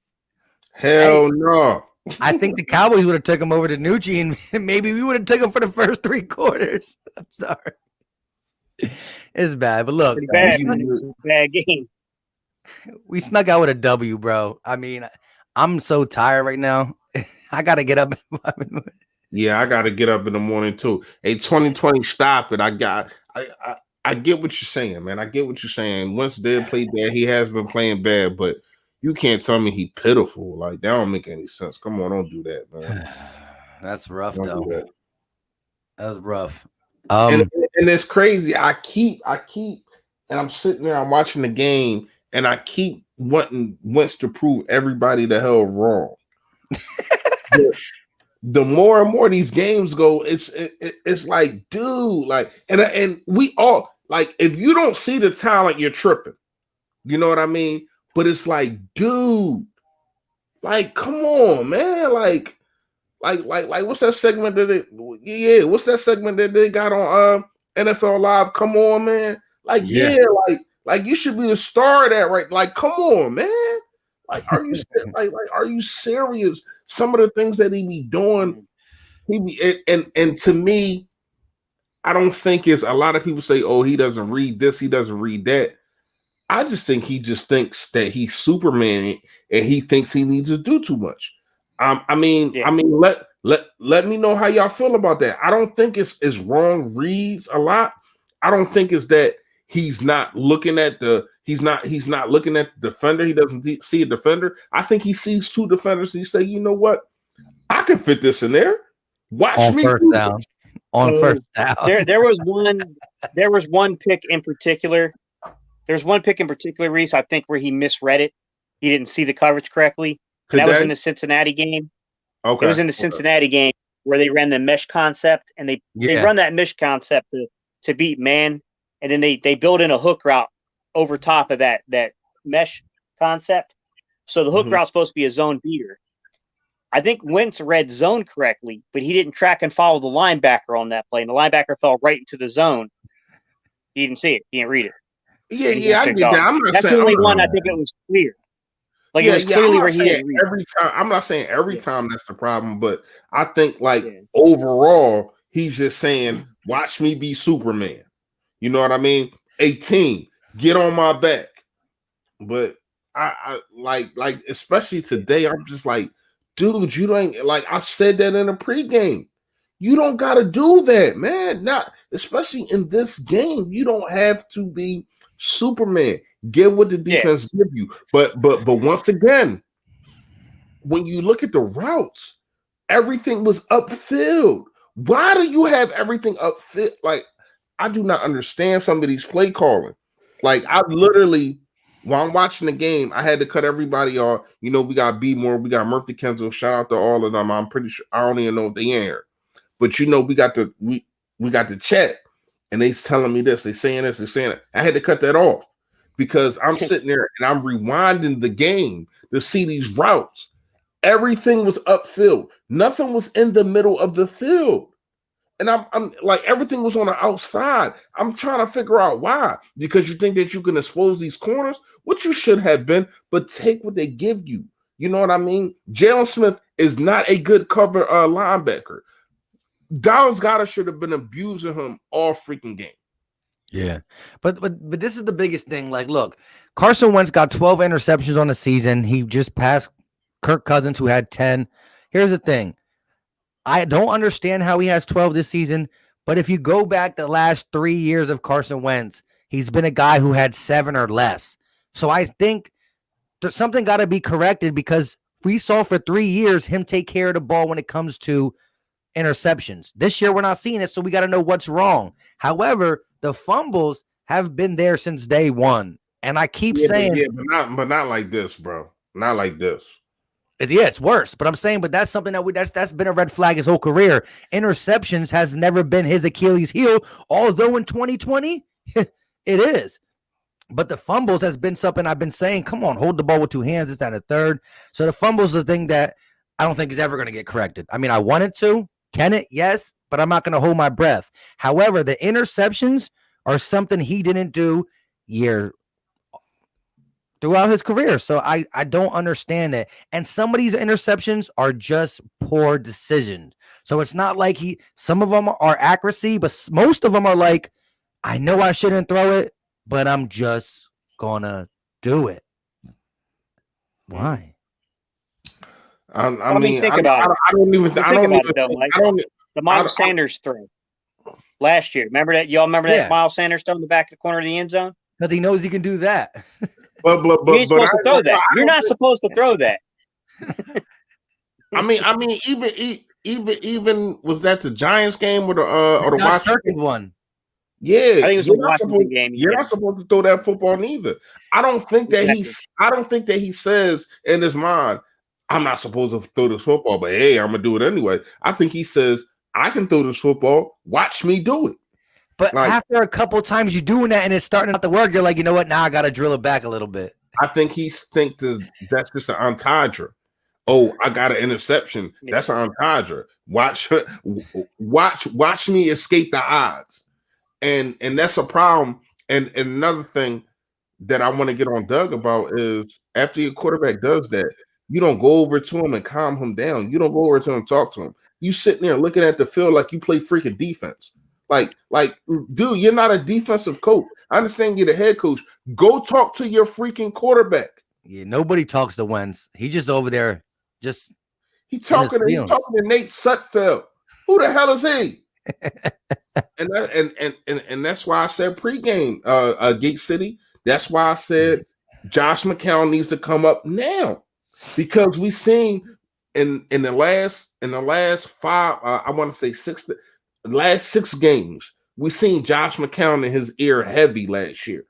Hell no. I think the Cowboys would have took him over to Nucci, and maybe we would have took him for the first 3 quarters. I'm sorry. It's bad, but look. It's a bad game. We snuck out with a W, bro. I mean, I'm so tired right now. I got to get up. Yeah, I got to get up in the morning, too. Hey, 2020, stop it. I get what you're saying, man. I get what you're saying. Wentz did play bad. He has been playing bad, but you can't tell me he pitiful. Like, that don't make any sense. Come on, don't do that, man. That's rough, though. That was rough. And it's crazy. I keep, and I'm sitting there, I'm watching the game, and I keep wanting Wentz to prove everybody the hell wrong. The more and more these games go, it's like, dude, like, and we all, like, if you don't see the talent, you're tripping. You know what I mean? But it's like, dude, like, come on, man, like, what's that segment what's that segment that they got on NFL Live? Come on, man, like, like you should be the star of that, right? Like, come on, man. Like, are you are you serious? Some of the things that he be doing, and to me, I don't think it's a lot of people say, oh, he doesn't read this, he doesn't read that. I just think he just thinks that he's Superman and he thinks he needs to do too much. I mean, let me know how y'all feel about that. I don't think it's wrong reads a lot. I don't think it's that he's not looking at he's not looking at the defender. He doesn't see a defender. I think he sees 2 defenders and he say, you know what? I can fit this in there. Watch on me first down. On first down. There was one pick in particular. There's one pick in particular, Reese, I think, where he misread it. He didn't see the coverage correctly. That was in the Cincinnati game. Okay. It was in the Cincinnati game where they ran the mesh concept, and they run that mesh concept to beat man, and then they build in a hook route over top of that mesh concept. So the hook route's supposed to be a zone beater. I think Wentz read zone correctly, but he didn't track and follow the linebacker on that play. And the linebacker fell right into the zone. He didn't see it. He didn't read it. Yeah, I get off. that. I'm not That's saying the only one I think it was clear. Like yeah, it was clearly I'm where not he saying didn't read every time. I'm not saying every time that's the problem, but I think like Yeah. overall, he's just saying, "Watch me be Superman." You know what I mean? 18, get on my back. But I like especially today, I'm just like, dude, you don't like. I said that in a pregame. You don't got to do that, man. Not especially in this game. You don't have to be Superman. Get what the defense give you. But once again, when you look at the routes, everything was upfield. Why do you have everything upfield? Like, I do not understand some of these play calling. Like, I literally, while I'm watching the game, I had to cut everybody off. You know, we got B Moore, we got Murphy Kenzel. Shout out to all of them. I'm pretty sure I don't even know if they in here. But you know, we got the chat, and they's telling me this, they saying this, they saying it. I had to cut that off because I'm sitting there and I'm rewinding the game to see these routes. Everything was upfield. Nothing was in the middle of the field. And I'm like, everything was on the outside. I'm trying to figure out why. Because you think that you can expose these corners, which you should have been, but take what they give you. You know what I mean? Jalen Smith is not a good cover linebacker. Dallas Goedert should have been abusing him all freaking game. Yeah, but this is the biggest thing. Like, look, Carson Wentz got 12 interceptions on the season. He just passed Kirk Cousins, who had 10. Here's the thing. I don't understand how he has 12 this season, but if you go back the last 3 years of Carson Wentz, he's been a guy who had 7 or less. So I think something got to be corrected because we saw for 3 years him take care of the ball when it comes to interceptions. This year we're not seeing it, so we got to know what's wrong. However, the fumbles have been there since day one, and I keep saying, but not like this, bro. Not like this. It's worse. But I'm saying, but that's something that's been a red flag his whole career. Interceptions have never been his Achilles heel, although in 2020 it is. But the fumbles has been something I've been saying. Come on, hold the ball with 2 hands. It's that a third. So the fumbles is the thing that I don't think is ever going to get corrected. I mean, I want it to. Can it? Yes, but I'm not going to hold my breath. However, the interceptions are something he didn't do throughout his career. So I don't understand it. And some of these interceptions are just poor decisions. So it's not like some of them are accuracy, but most of them are like, I know I shouldn't throw it, but I'm just going to do it. Why? I mean, think about it. I don't even think the Miles Sanders throw last year. Remember that? Y'all remember that Miles Sanders throw in the back of the corner of the end zone? Because he knows he can do that. But you ain't supposed to throw that. You're not supposed to throw that. I mean, even was that the Giants game or the Washington one? Yeah, I think it was the Washington game. You're not supposed to throw that football neither. I don't think that he says in his mind, I'm not supposed to throw this football, but hey, I'm gonna do it anyway. I think he says, I can throw this football. Watch me do it. But after a couple times you're doing that and it's starting not to work, you're like, you know what? Now I got to drill it back a little bit. I think he thinks that's just an entendre. Oh, I got an interception. That's an entendre. Watch me escape the odds. And that's a problem. And another thing that I want to get on Doug about is after your quarterback does that, you don't go over to him and calm him down. You don't go over to him and talk to him. You sitting there looking at the field like you play freaking defense. Like, dude, you're not a defensive coach. I understand you're the head coach. Go talk to your freaking quarterback. Yeah, nobody talks to Wentz. He's just over there. He's talking to Nate Sutfeld. Who the hell is he? and that's why I said pregame, Gate City. That's why I said Josh McCown needs to come up now. Because we seen in the last 5, I want to say 6, the last 6 games, we seen Josh McCown in his ear heavy last year.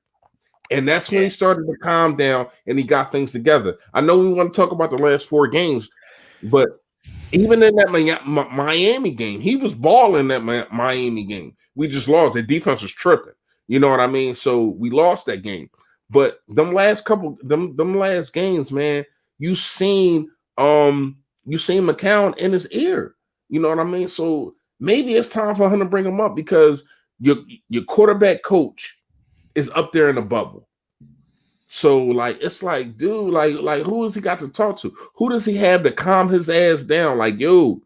And that's when he started to calm down and he got things together. I know we want to talk about the last 4 games, but even in that Miami game, he was balling that Miami game. We just lost. The defense was tripping. You know what I mean? So we lost that game. But them last games, man, you seen You seen McCown in his ear. You know what I mean? So maybe it's time for him to bring him up because your quarterback coach is up there in the bubble. So like it's like, dude, like who has he got to talk to? Who does he have to calm his ass down? Like, yo,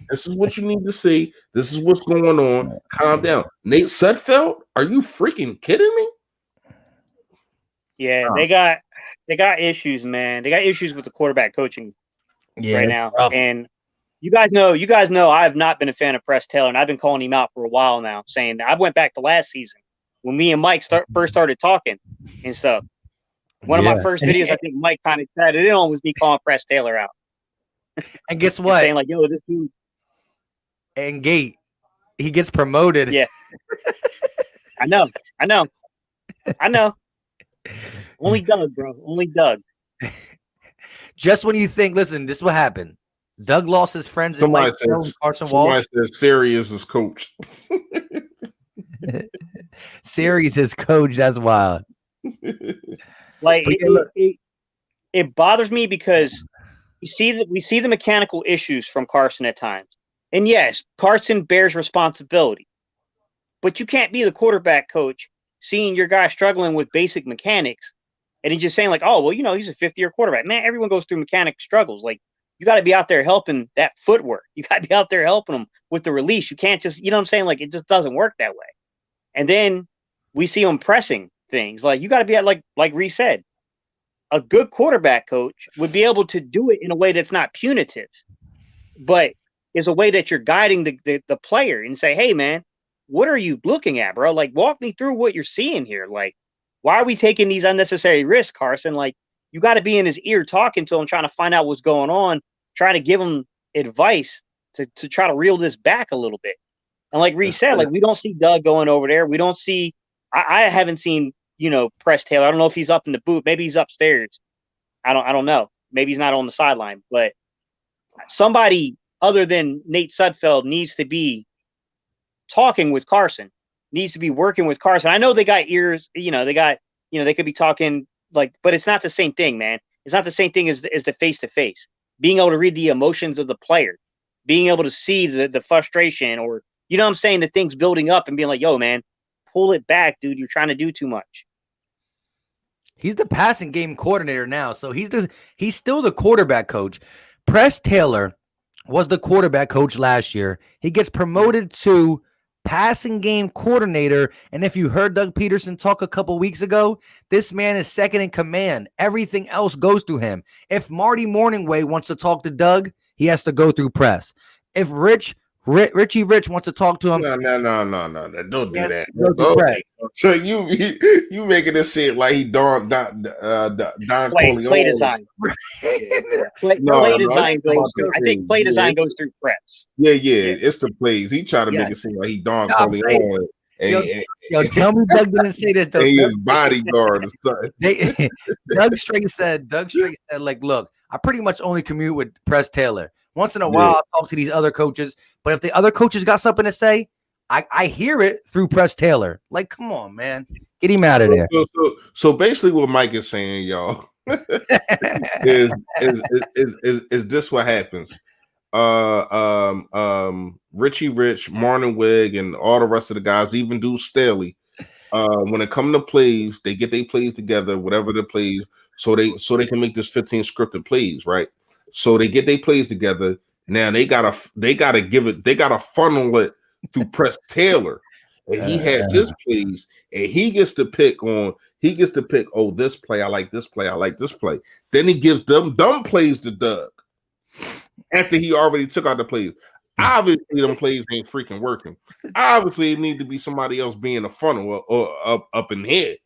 this is what you need to see. This is what's going on. Calm down. Nate Sudfeld? Are you freaking kidding me? Yeah, they got issues, man. They got issues with the quarterback coaching right now. And you guys know I have not been a fan of Press Taylor, and I've been calling him out for a while now, saying that I went back to last season when me and Mike first started talking and stuff. One of my first videos, I think Mike kind of said it on was me calling Press Taylor out. And guess what? Saying like, yo, this dude. And Gate, he gets promoted. Yeah. I know. Only Doug, bro. Only Doug. Just when you think, listen, this is what happened. Doug lost his friends in Carson Wall. Somebody said Siri is his coach. Siri's his coach. That's wild. Like it bothers me because we see the mechanical issues from Carson at times. And yes, Carson bears responsibility. But you can't be the quarterback coach seeing your guy struggling with basic mechanics and then just saying like, oh, well, you know, he's a fifth-year quarterback. Man, everyone goes through mechanic struggles. Like, you got to be out there helping that footwork. You got to be out there helping them with the release. You can't just, you know what I'm saying? Like, it just doesn't work that way. And then we see them pressing things. Like, you got to be at, like Reese said, a good quarterback coach would be able to do it in a way that's not punitive, but is a way that you're guiding the player and say, hey, man, what are you looking at, bro? Like, walk me through what you're seeing here. Like, why are we taking these unnecessary risks, Carson? Like, you got to be in his ear talking to him, trying to find out what's going on, trying to give him advice to try to reel this back a little bit. And like Reese said, like, we don't see Doug going over there. We don't see I haven't seen, you know, Press Taylor. I don't know if he's up in the booth. Maybe he's upstairs. I don't know. Maybe he's not on the sideline. But somebody other than Nate Sudfeld needs to be talking with Carson, needs to be working with Carson. I know they got ears, they could be talking like, but it's not the same thing, man. It's not the same thing as the face-to-face. Being able to read the emotions of the player, being able to see the frustration or, you know what I'm saying, the things building up and being like, yo, man, pull it back, dude. You're trying to do too much. He's the passing game coordinator now, so he's still the quarterback coach. Press Taylor was the quarterback coach last year. He gets promoted to passing game coordinator, and if you heard Doug Pederson talk a couple weeks ago, this man is second in command. Everything else goes through him. If Marty Morningway wants to talk to Doug, he has to go through Press. If Richie Rich wants to talk to him. No. Don't do that. Okay. So you making this seem like he Don Corleone. Play design. Play design goes through. I think play design goes through Press. Yeah. It's the plays. He tried to make it seem like he Don Corleone. Yo, tell me Doug didn't say this though. His bodyguard or something. Doug straight said, like, look, I pretty much only commute with Press Taylor. Once in a while, I'll talk to these other coaches. But if the other coaches got something to say, I hear it through Press Taylor. Like, come on, man. Get him out of there. So basically what Mike is saying, y'all, is this what happens? Richie Rich, Martin Wig, and all the rest of the guys, even do Staley, when it comes to plays, they get their plays together, whatever the plays, so they can make this 15 scripted plays, right? So they get their plays together. Now they gotta funnel it through Press Taylor, and he has his plays, and he gets to pick. Oh, this play I like. This play I like. This play. Then he gives them plays to Doug after he already took out the plays. Obviously, them plays ain't freaking working. Obviously, it need to be somebody else being a funnel or up in here.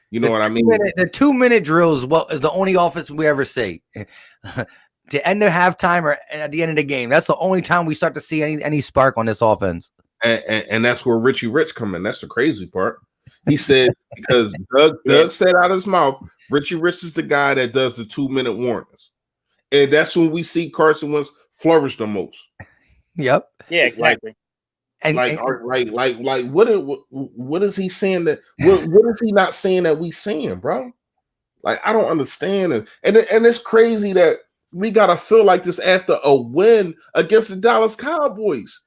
You know what I mean? The 2-minute drills is the only offense we ever see. To end the halftime or at the end of the game. That's the only time we start to see any spark on this offense. And that's where Richie Rich come in. That's the crazy part. He said, because Doug said out of his mouth, Richie Rich is the guy that does the 2-minute warnings. And that's when we see Carson Wentz flourish the most. Yep. Yeah, exactly. What is he saying that what is he not saying that we seeing, bro? Like, I don't understand it. And it's crazy that we gotta feel like this after a win against the Dallas Cowboys?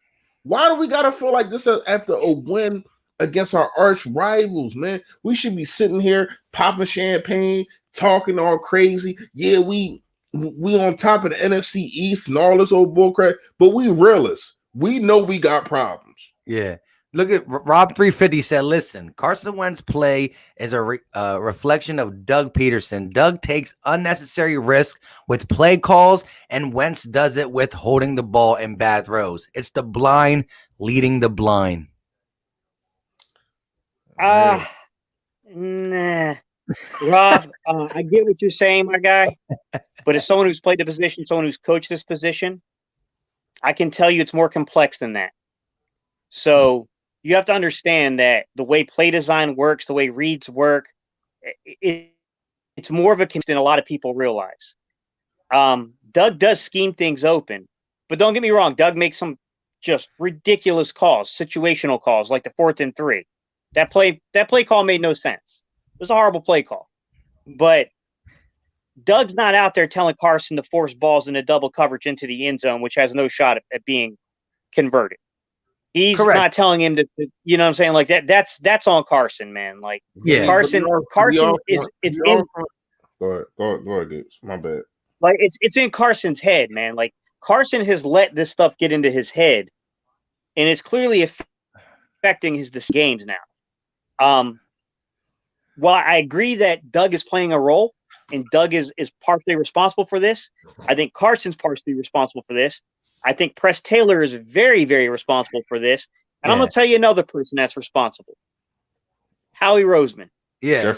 Why do we gotta feel like this after a win against our arch rivals, man? We should be sitting here popping champagne, talking all crazy. Yeah, we on top of the NFC East and all this old bullcrap, but we realists. We know we got problems. Yeah. Look at Rob 350 said, listen, Carson Wentz play is a reflection of Doug Pederson. Doug takes unnecessary risk with play calls, and Wentz does it with holding the ball in bad throws. It's the blind leading the blind. Nah. Rob, I get what you're saying, my guy. But as someone who's played the position, someone who's coached this position, I can tell you it's more complex than that. So you have to understand that the way play design works, the way reads work, it's more of a than a lot of people realize. Doug does scheme things open, but don't get me wrong. Doug makes some just ridiculous calls, situational calls, like the 4th and 3. That play call made no sense. It was a horrible play call, but Doug's not out there telling Carson to force balls into double coverage into the end zone, which has no shot at being converted. He's Correct. Not telling him to, you know what I'm saying? Like that's on Carson, man. Like, yeah, Carson is in. Go ahead, dudes. My bad. Like it's in Carson's head, man. Like Carson has let this stuff get into his head, and it's clearly affecting his games now. While I agree that Doug is playing a role and Doug is partially responsible for this, I think Carson's partially responsible for this. I think Press Taylor is very, very responsible for this. And I'm going to tell you another person that's responsible. Howie Roseman. Yeah.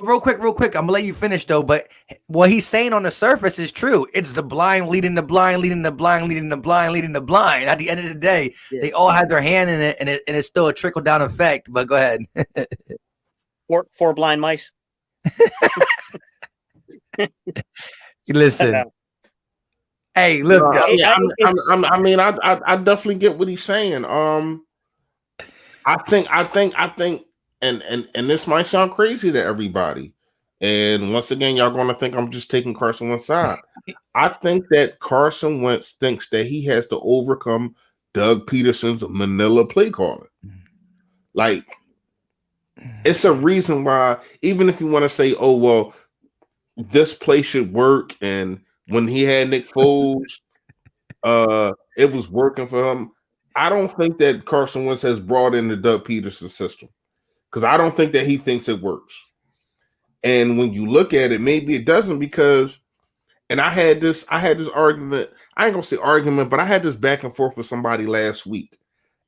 Real quick. I'm going to let you finish, though. But what he's saying on the surface is true. It's the blind leading the blind, leading the blind, leading the blind, leading the blind. At the end of the day, they all have their hand in it, and it's still a trickle-down effect. But go ahead. Four blind mice. Listen. Hey, look. I definitely get what he's saying. I think, and this might sound crazy to everybody. And once again, y'all going to think I'm just taking Carson Wentz's side. I think that Carson Wentz thinks that he has to overcome Doug Pederson's Manila play calling. Like, it's a reason why, even if you want to say, oh, well, this play should work, and when he had Nick Foles, it was working for him. I don't think that Carson Wentz has brought in the Doug Pederson system, because I don't think that he thinks it works. And when you look at it, maybe it doesn't, because, and I had this argument, I ain't gonna say argument, but I had this back and forth with somebody last week.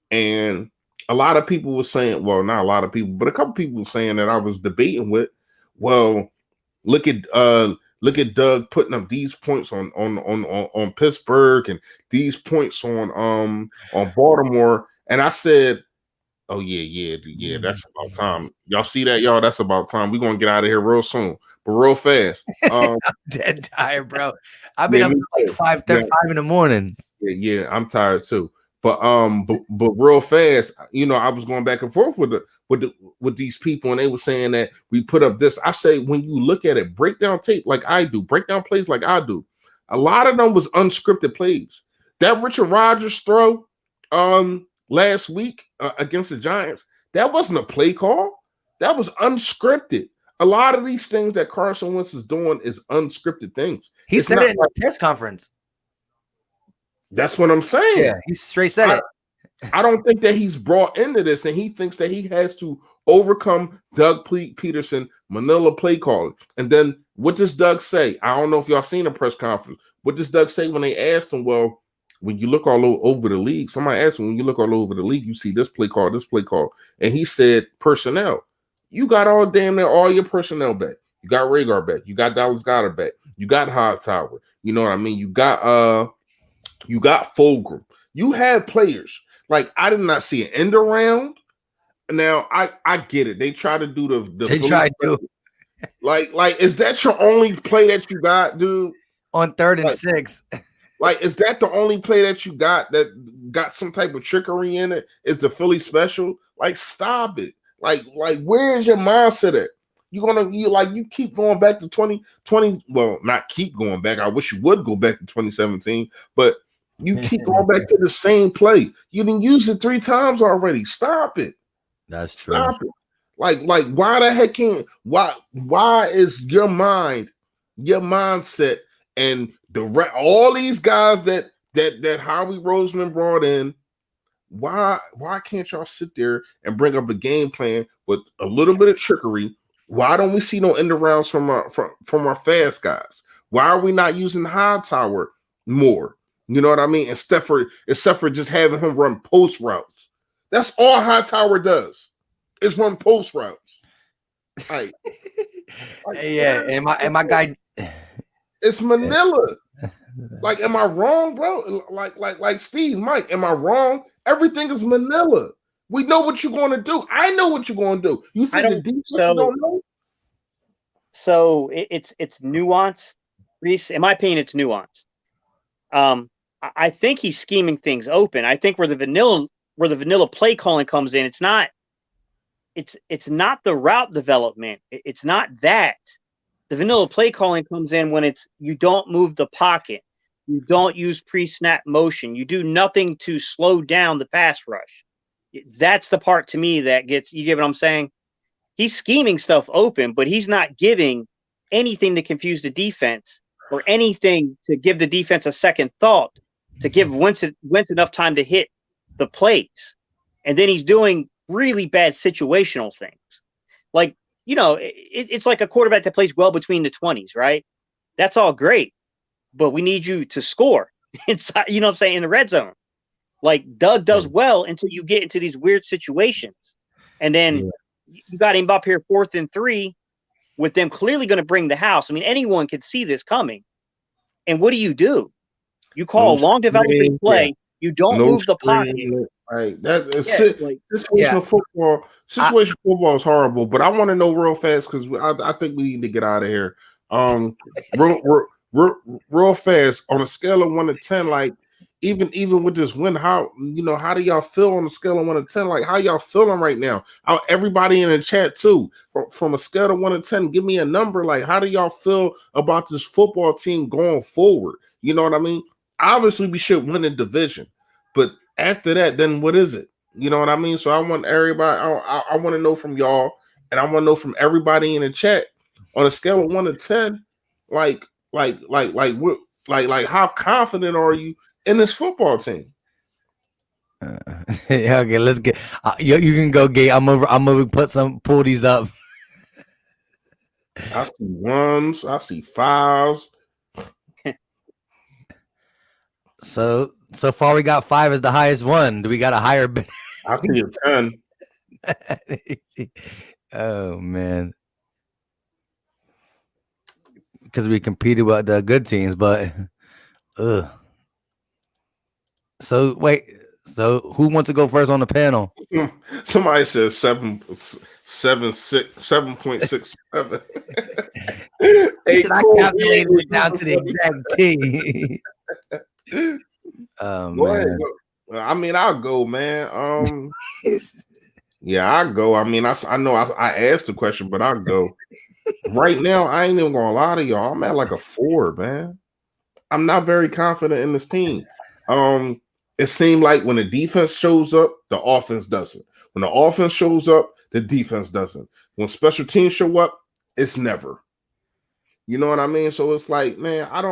And a lot of people were saying, well, not a lot of people, but a couple people were saying that I was debating with, well, look at Doug putting up these points on Pittsburgh and these points on Baltimore. And I said, oh, yeah, that's about time. Y'all see that, y'all? That's about time. We're going to get out of here real soon, but real fast. I'm dead tired, bro. I've been up like 5:35 in the morning. Yeah, I'm tired too. But real fast, you know, I was going back and forth with these people, and they were saying that we put up this. I say, when you look at it, break down tape like I do, break down plays like I do. A lot of them was unscripted plays. That Richard Rodgers throw last week against the Giants, that wasn't a play call. That was unscripted. A lot of these things that Carson Wentz is doing is unscripted things. He said it in the press conference. That's what I'm saying. Yeah, he straight said it. I don't think that he's brought into this, and he thinks that he has to overcome Doug Pederson Manila play calling. And then what does Doug say? I don't know if y'all seen a press conference. What does Doug say when they asked him, well, when you look all over the league, somebody asked him, when you look all over the league, you see this play call. And he said, personnel. You got all your personnel back. You got Rhaegar back. You got Dallas Goedert back. You got Hightower. You know what I mean? You got Fulgham. You had players. Like, I did not see an end around. Now, I get it. They try to do the they try to. Like, is that your only play that you got, dude? On 3rd and 6. Like, is that the only play that you got that got some type of trickery in it? Is the Philly special? Like, stop it. Like, where's your mindset at? You keep going back to 2020. Well, not keep going back. I wish you would go back to 2017, but you keep going back to the same play. You didn't use it 3 times already. Stop it. That's true. Stop it. Like why the heck can't why is your mindset and all these guys that Howie Roseman brought in, why can't y'all sit there and bring up a game plan with a little bit of trickery? Why don't we see no end arounds from our fast guys? Why are we not using Hightower more? You know what I mean? Except for just having him run post routes. That's all Hightower does. Is run post routes. Like yeah, and my guy, it's Manila. Like, am I wrong, bro? Like Steve, Mike, am I wrong? Everything is Manila. We know what you're going to do. I know what you're going to do. You think the defense don't know? So it's nuanced, Reese. In my opinion, it's nuanced. I think he's scheming things open. I think where the vanilla play calling comes in, it's not the route development. It's not that. The vanilla play calling comes in when you don't move the pocket. You don't use pre-snap motion. You do nothing to slow down the pass rush. That's the part to me that gets, you get what I'm saying? He's scheming stuff open, but he's not giving anything to confuse the defense or anything to give the defense a second thought, to give Wentz enough time to hit the plays. And then he's doing really bad situational things. Like, it's like a quarterback that plays well between the 20s, right? That's all great, but we need you to score inside, you know what I'm saying, in the red zone. Like Doug does well until you get into these weird situations. And then you got him up here 4th and 3 with them clearly going to bring the house. I mean, anyone could see this coming. And what do? You call a long developing play. Yeah. You don't move the pocket. Right. That is situational football. Situational football is horrible, but I want to know real fast because I think we need to get out of here. Real fast, on a scale of 1 to 10, like even with this win, how do y'all feel on a scale of 1 to 10? Like, how y'all feeling right now? Everybody in the chat too, from a scale of 1 to 10, give me a number. Like, how do y'all feel about this football team going forward? You know what I mean? Obviously, we should win the division, but after that, then what is it? You know what I mean? So I want everybody. I want to know from y'all, and I want to know from everybody in the chat on a scale of 1 to 10. Like, how confident are you in this football team? Okay, let's get. You can go, Gate. I'm gonna pull these up. I see 1s. I see 5s. So far, we got 5 as the highest one. Do we got a higher bid? I see a 10. Oh man, because we competed with the good teams, but So wait, so who wants to go first on the panel? Somebody says 7.67. Hey, I calculated it down to the exact T. Oh man. I mean, I'll go, man. Yeah, I'll go. I mean, I know I asked the question, but I'll go. Right now, I ain't even gonna lie to y'all. I'm at like a 4, man. I'm not very confident in this team. It seemed like when the defense shows up, the offense doesn't. When the offense shows up, the defense doesn't. When special teams show up, it's never. You know what I mean? So it's like, man, I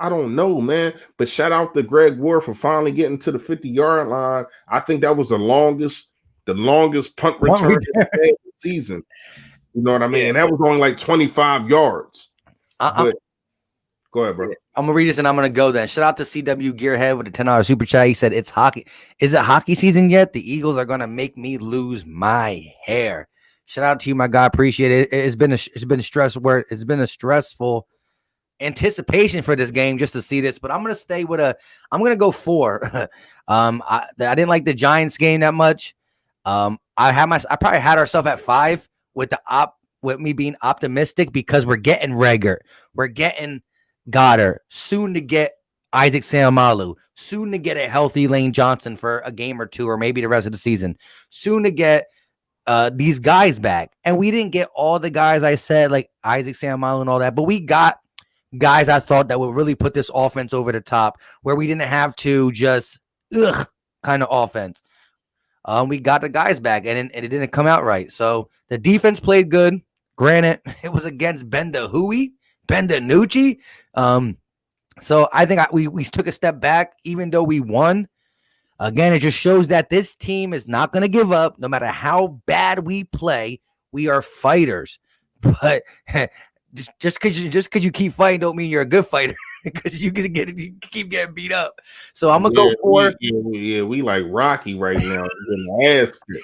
don't know, man. But shout out to Greg Ward for finally getting to the 50-yard line. I think that was the longest punt return of the season. You know what I mean? And that was only like 25 yards. But, go ahead, bro. I'm gonna read this and I'm gonna go then. Shout out to CW Gearhead with a $10 super chat. He said, "It's hockey. Is it hockey season yet? The Eagles are gonna make me lose my hair." Shout out to you, my guy. Appreciate it. It's been a stressful anticipation for this game just to see this. But I'm gonna stay with I'm gonna go 4. I didn't like the Giants game that much. I probably had ourselves at 5 with me being optimistic because we're getting Reagor, we're getting Goddard, soon to get Isaac Seumalo, soon to get a healthy Lane Johnson for a game or 2 or maybe the rest of the season, soon to get these guys back. And we didn't get all the guys I said, like Isaac Seumalo and all that, but we got guys I thought that would really put this offense over the top, where we didn't have to just kind of offense. We got the guys back, and it didn't come out right. So the defense played good. Granted, it was against Ben DiNucci. So I think we took a step back, even though we won. Again, it just shows that this team is not going to give up, no matter how bad we play. We are fighters, but just because you keep fighting don't mean you're a good fighter. Because you keep getting beat up. So I'm gonna go for we like Rocky right now. Getting our ass kicked.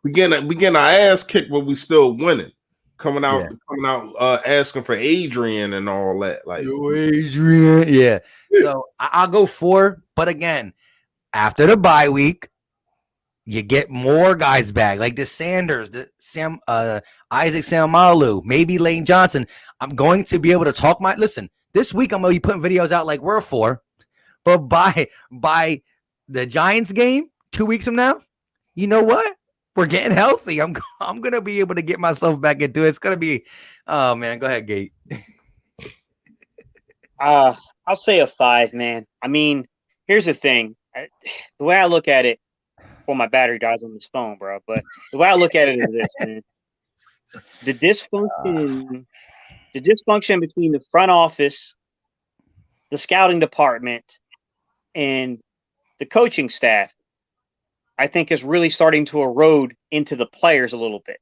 We getting our ass kicked, but we still winning. Coming out, asking for Adrian and all that. Like Adrian, yeah. So I'll go 4, but again, after the bye week, you get more guys back, like the Sanders, Isaac Seumalo, maybe Lane Johnson. I'm going to be able to talk listen. This week I'm gonna be putting videos out like we're 4, but by the Giants game 2 weeks from now, you know what? We're getting healthy. I'm gonna be able to get myself back into it. It's gonna be, oh man, go ahead, Gate. I'll say a 5, man. I mean, here's the thing. The way I look at it, well, my battery dies on this phone, bro. But the way I look at it is this, man. The dysfunction between the front office, the scouting department, and the coaching staff, I think, is really starting to erode into the players a little bit.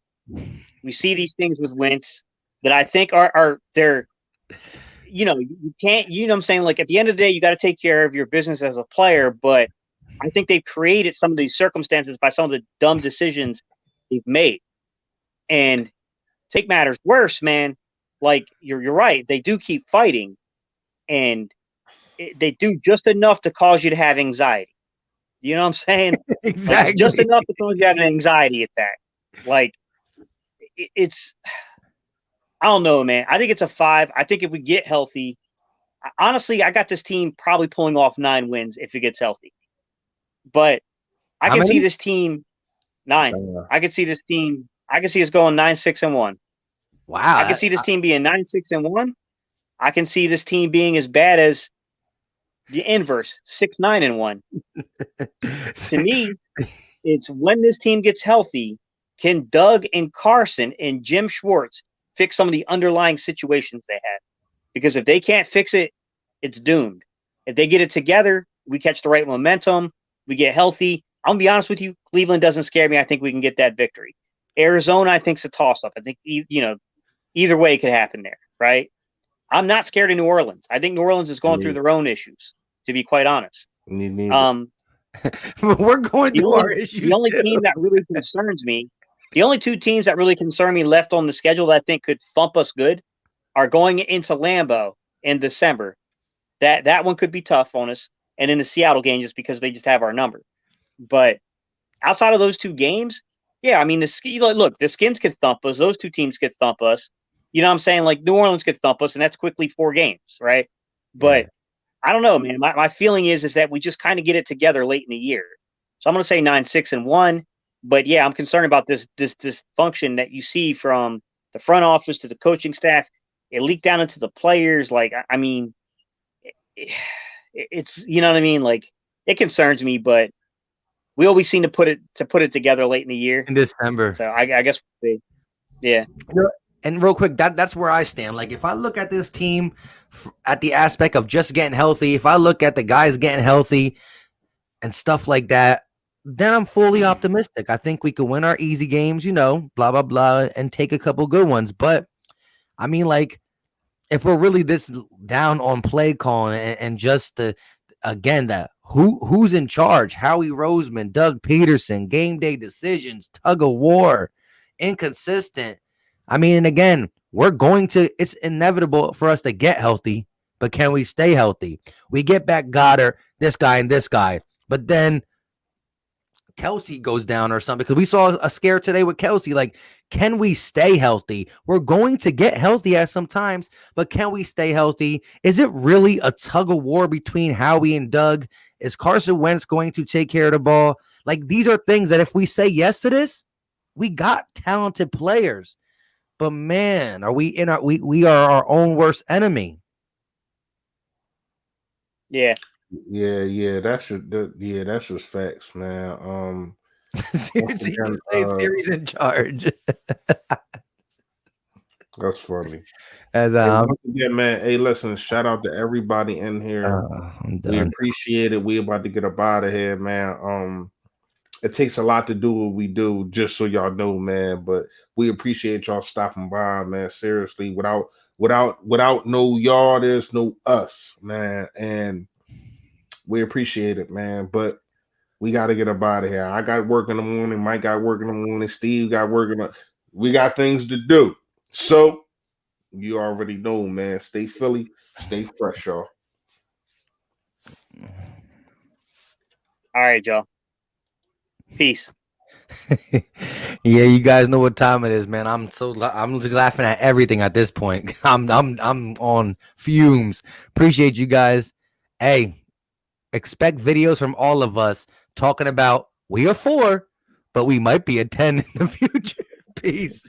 We see these things with Wentz that I think are they're, you can't, what I'm saying? Like, at the end of the day, you got to take care of your business as a player, but I think they've created some of these circumstances by some of the dumb decisions they've made. And take matters worse, man. Like, you're right. They do keep fighting, and they do just enough to cause you to have anxiety. You know what I'm saying? Exactly. Like, just enough to cause you to have an anxiety attack. Like, it's, I don't know, man. I think it's a 5. I think if we get healthy, honestly, I got this team probably pulling off 9 wins if it gets healthy. But I can see this team 9. I can see this team. I can see us going 9-6-1. Wow. I can see this team being 9-6-1. I can see this team being as bad as the inverse, 6-9-1. To me, it's when this team gets healthy, can Doug and Carson and Jim Schwartz fix some of the underlying situations they had? Because if they can't fix it, it's doomed. If they get it together, we catch the right momentum, we get healthy. I'm going to be honest with you, Cleveland doesn't scare me. I think we can get that victory. Arizona, I think, is a toss-up. I think, either way it could happen there, right? I'm not scared of New Orleans. I think New Orleans is going through their own issues, to be quite honest. We're going through our issues. The only team that really concerns me, the only 2 teams that really concern me left on the schedule that I think could thump us good are going into Lambeau in December. That one could be tough on us. And in the Seattle game, just because they just have our number. But outside of those 2 games, yeah, I mean, the Skins could thump us. Those 2 teams could thump us. You know what I'm saying? Like, New Orleans could thump us, and that's quickly 4 games, right? But I don't know, man. My feeling is that we just kind of get it together late in the year. So I'm going to say 9-6-1. But, yeah, I'm concerned about this dysfunction that you see from the front office to the coaching staff. It leaked down into the players. Like, I mean, it's, you know what I mean? Like, it concerns me, but we always seem to put it together late in the year. In December. So I guess, yeah. And real quick, that's where I stand. Like, if I look at this team at the aspect of just getting healthy, if I look at the guys getting healthy and stuff like that, then I'm fully optimistic. I think we could win our easy games, blah, blah, blah, and take a couple good ones. But, I mean, like, if we're really this down on play calling and just who's in charge, Howie Roseman, Doug Pederson, game day decisions, tug of war, inconsistent. I mean, and again, it's inevitable for us to get healthy, but can we stay healthy? We get back Goddard, this guy, and this guy, but then Kelsey goes down or something, because we saw a scare today with Kelsey. Like, can we stay healthy? We're going to get healthy at some times, but can we stay healthy? Is it really a tug of war between Howie and Doug? Is Carson Wentz going to take care of the ball? Like, these are things that if we say yes to this, we got talented players. But man, are we in our we are our own worst enemy. Yeah. Yeah, that's just facts, man. Series in charge. That's funny. As yeah, man. Hey, listen, shout out to everybody in here. We appreciate it. We about to get up out of here, man. It takes a lot to do what we do, just so y'all know, man. But we appreciate y'all stopping by, man. Seriously, without no y'all, there's no us, man. And we appreciate it, man. But we got to get up out of here. I got work in the morning. Mike got work in the morning. Steve got work in the. We got things to do. So you already know, man. Stay Philly. Stay fresh, y'all. All right, y'all. Peace. Yeah, you guys know what time it is, man. I'm laughing at everything at this point. I'm on fumes. Appreciate you guys. Hey, expect videos from all of us talking about we are 4, but we might be a 10 in the future. Peace.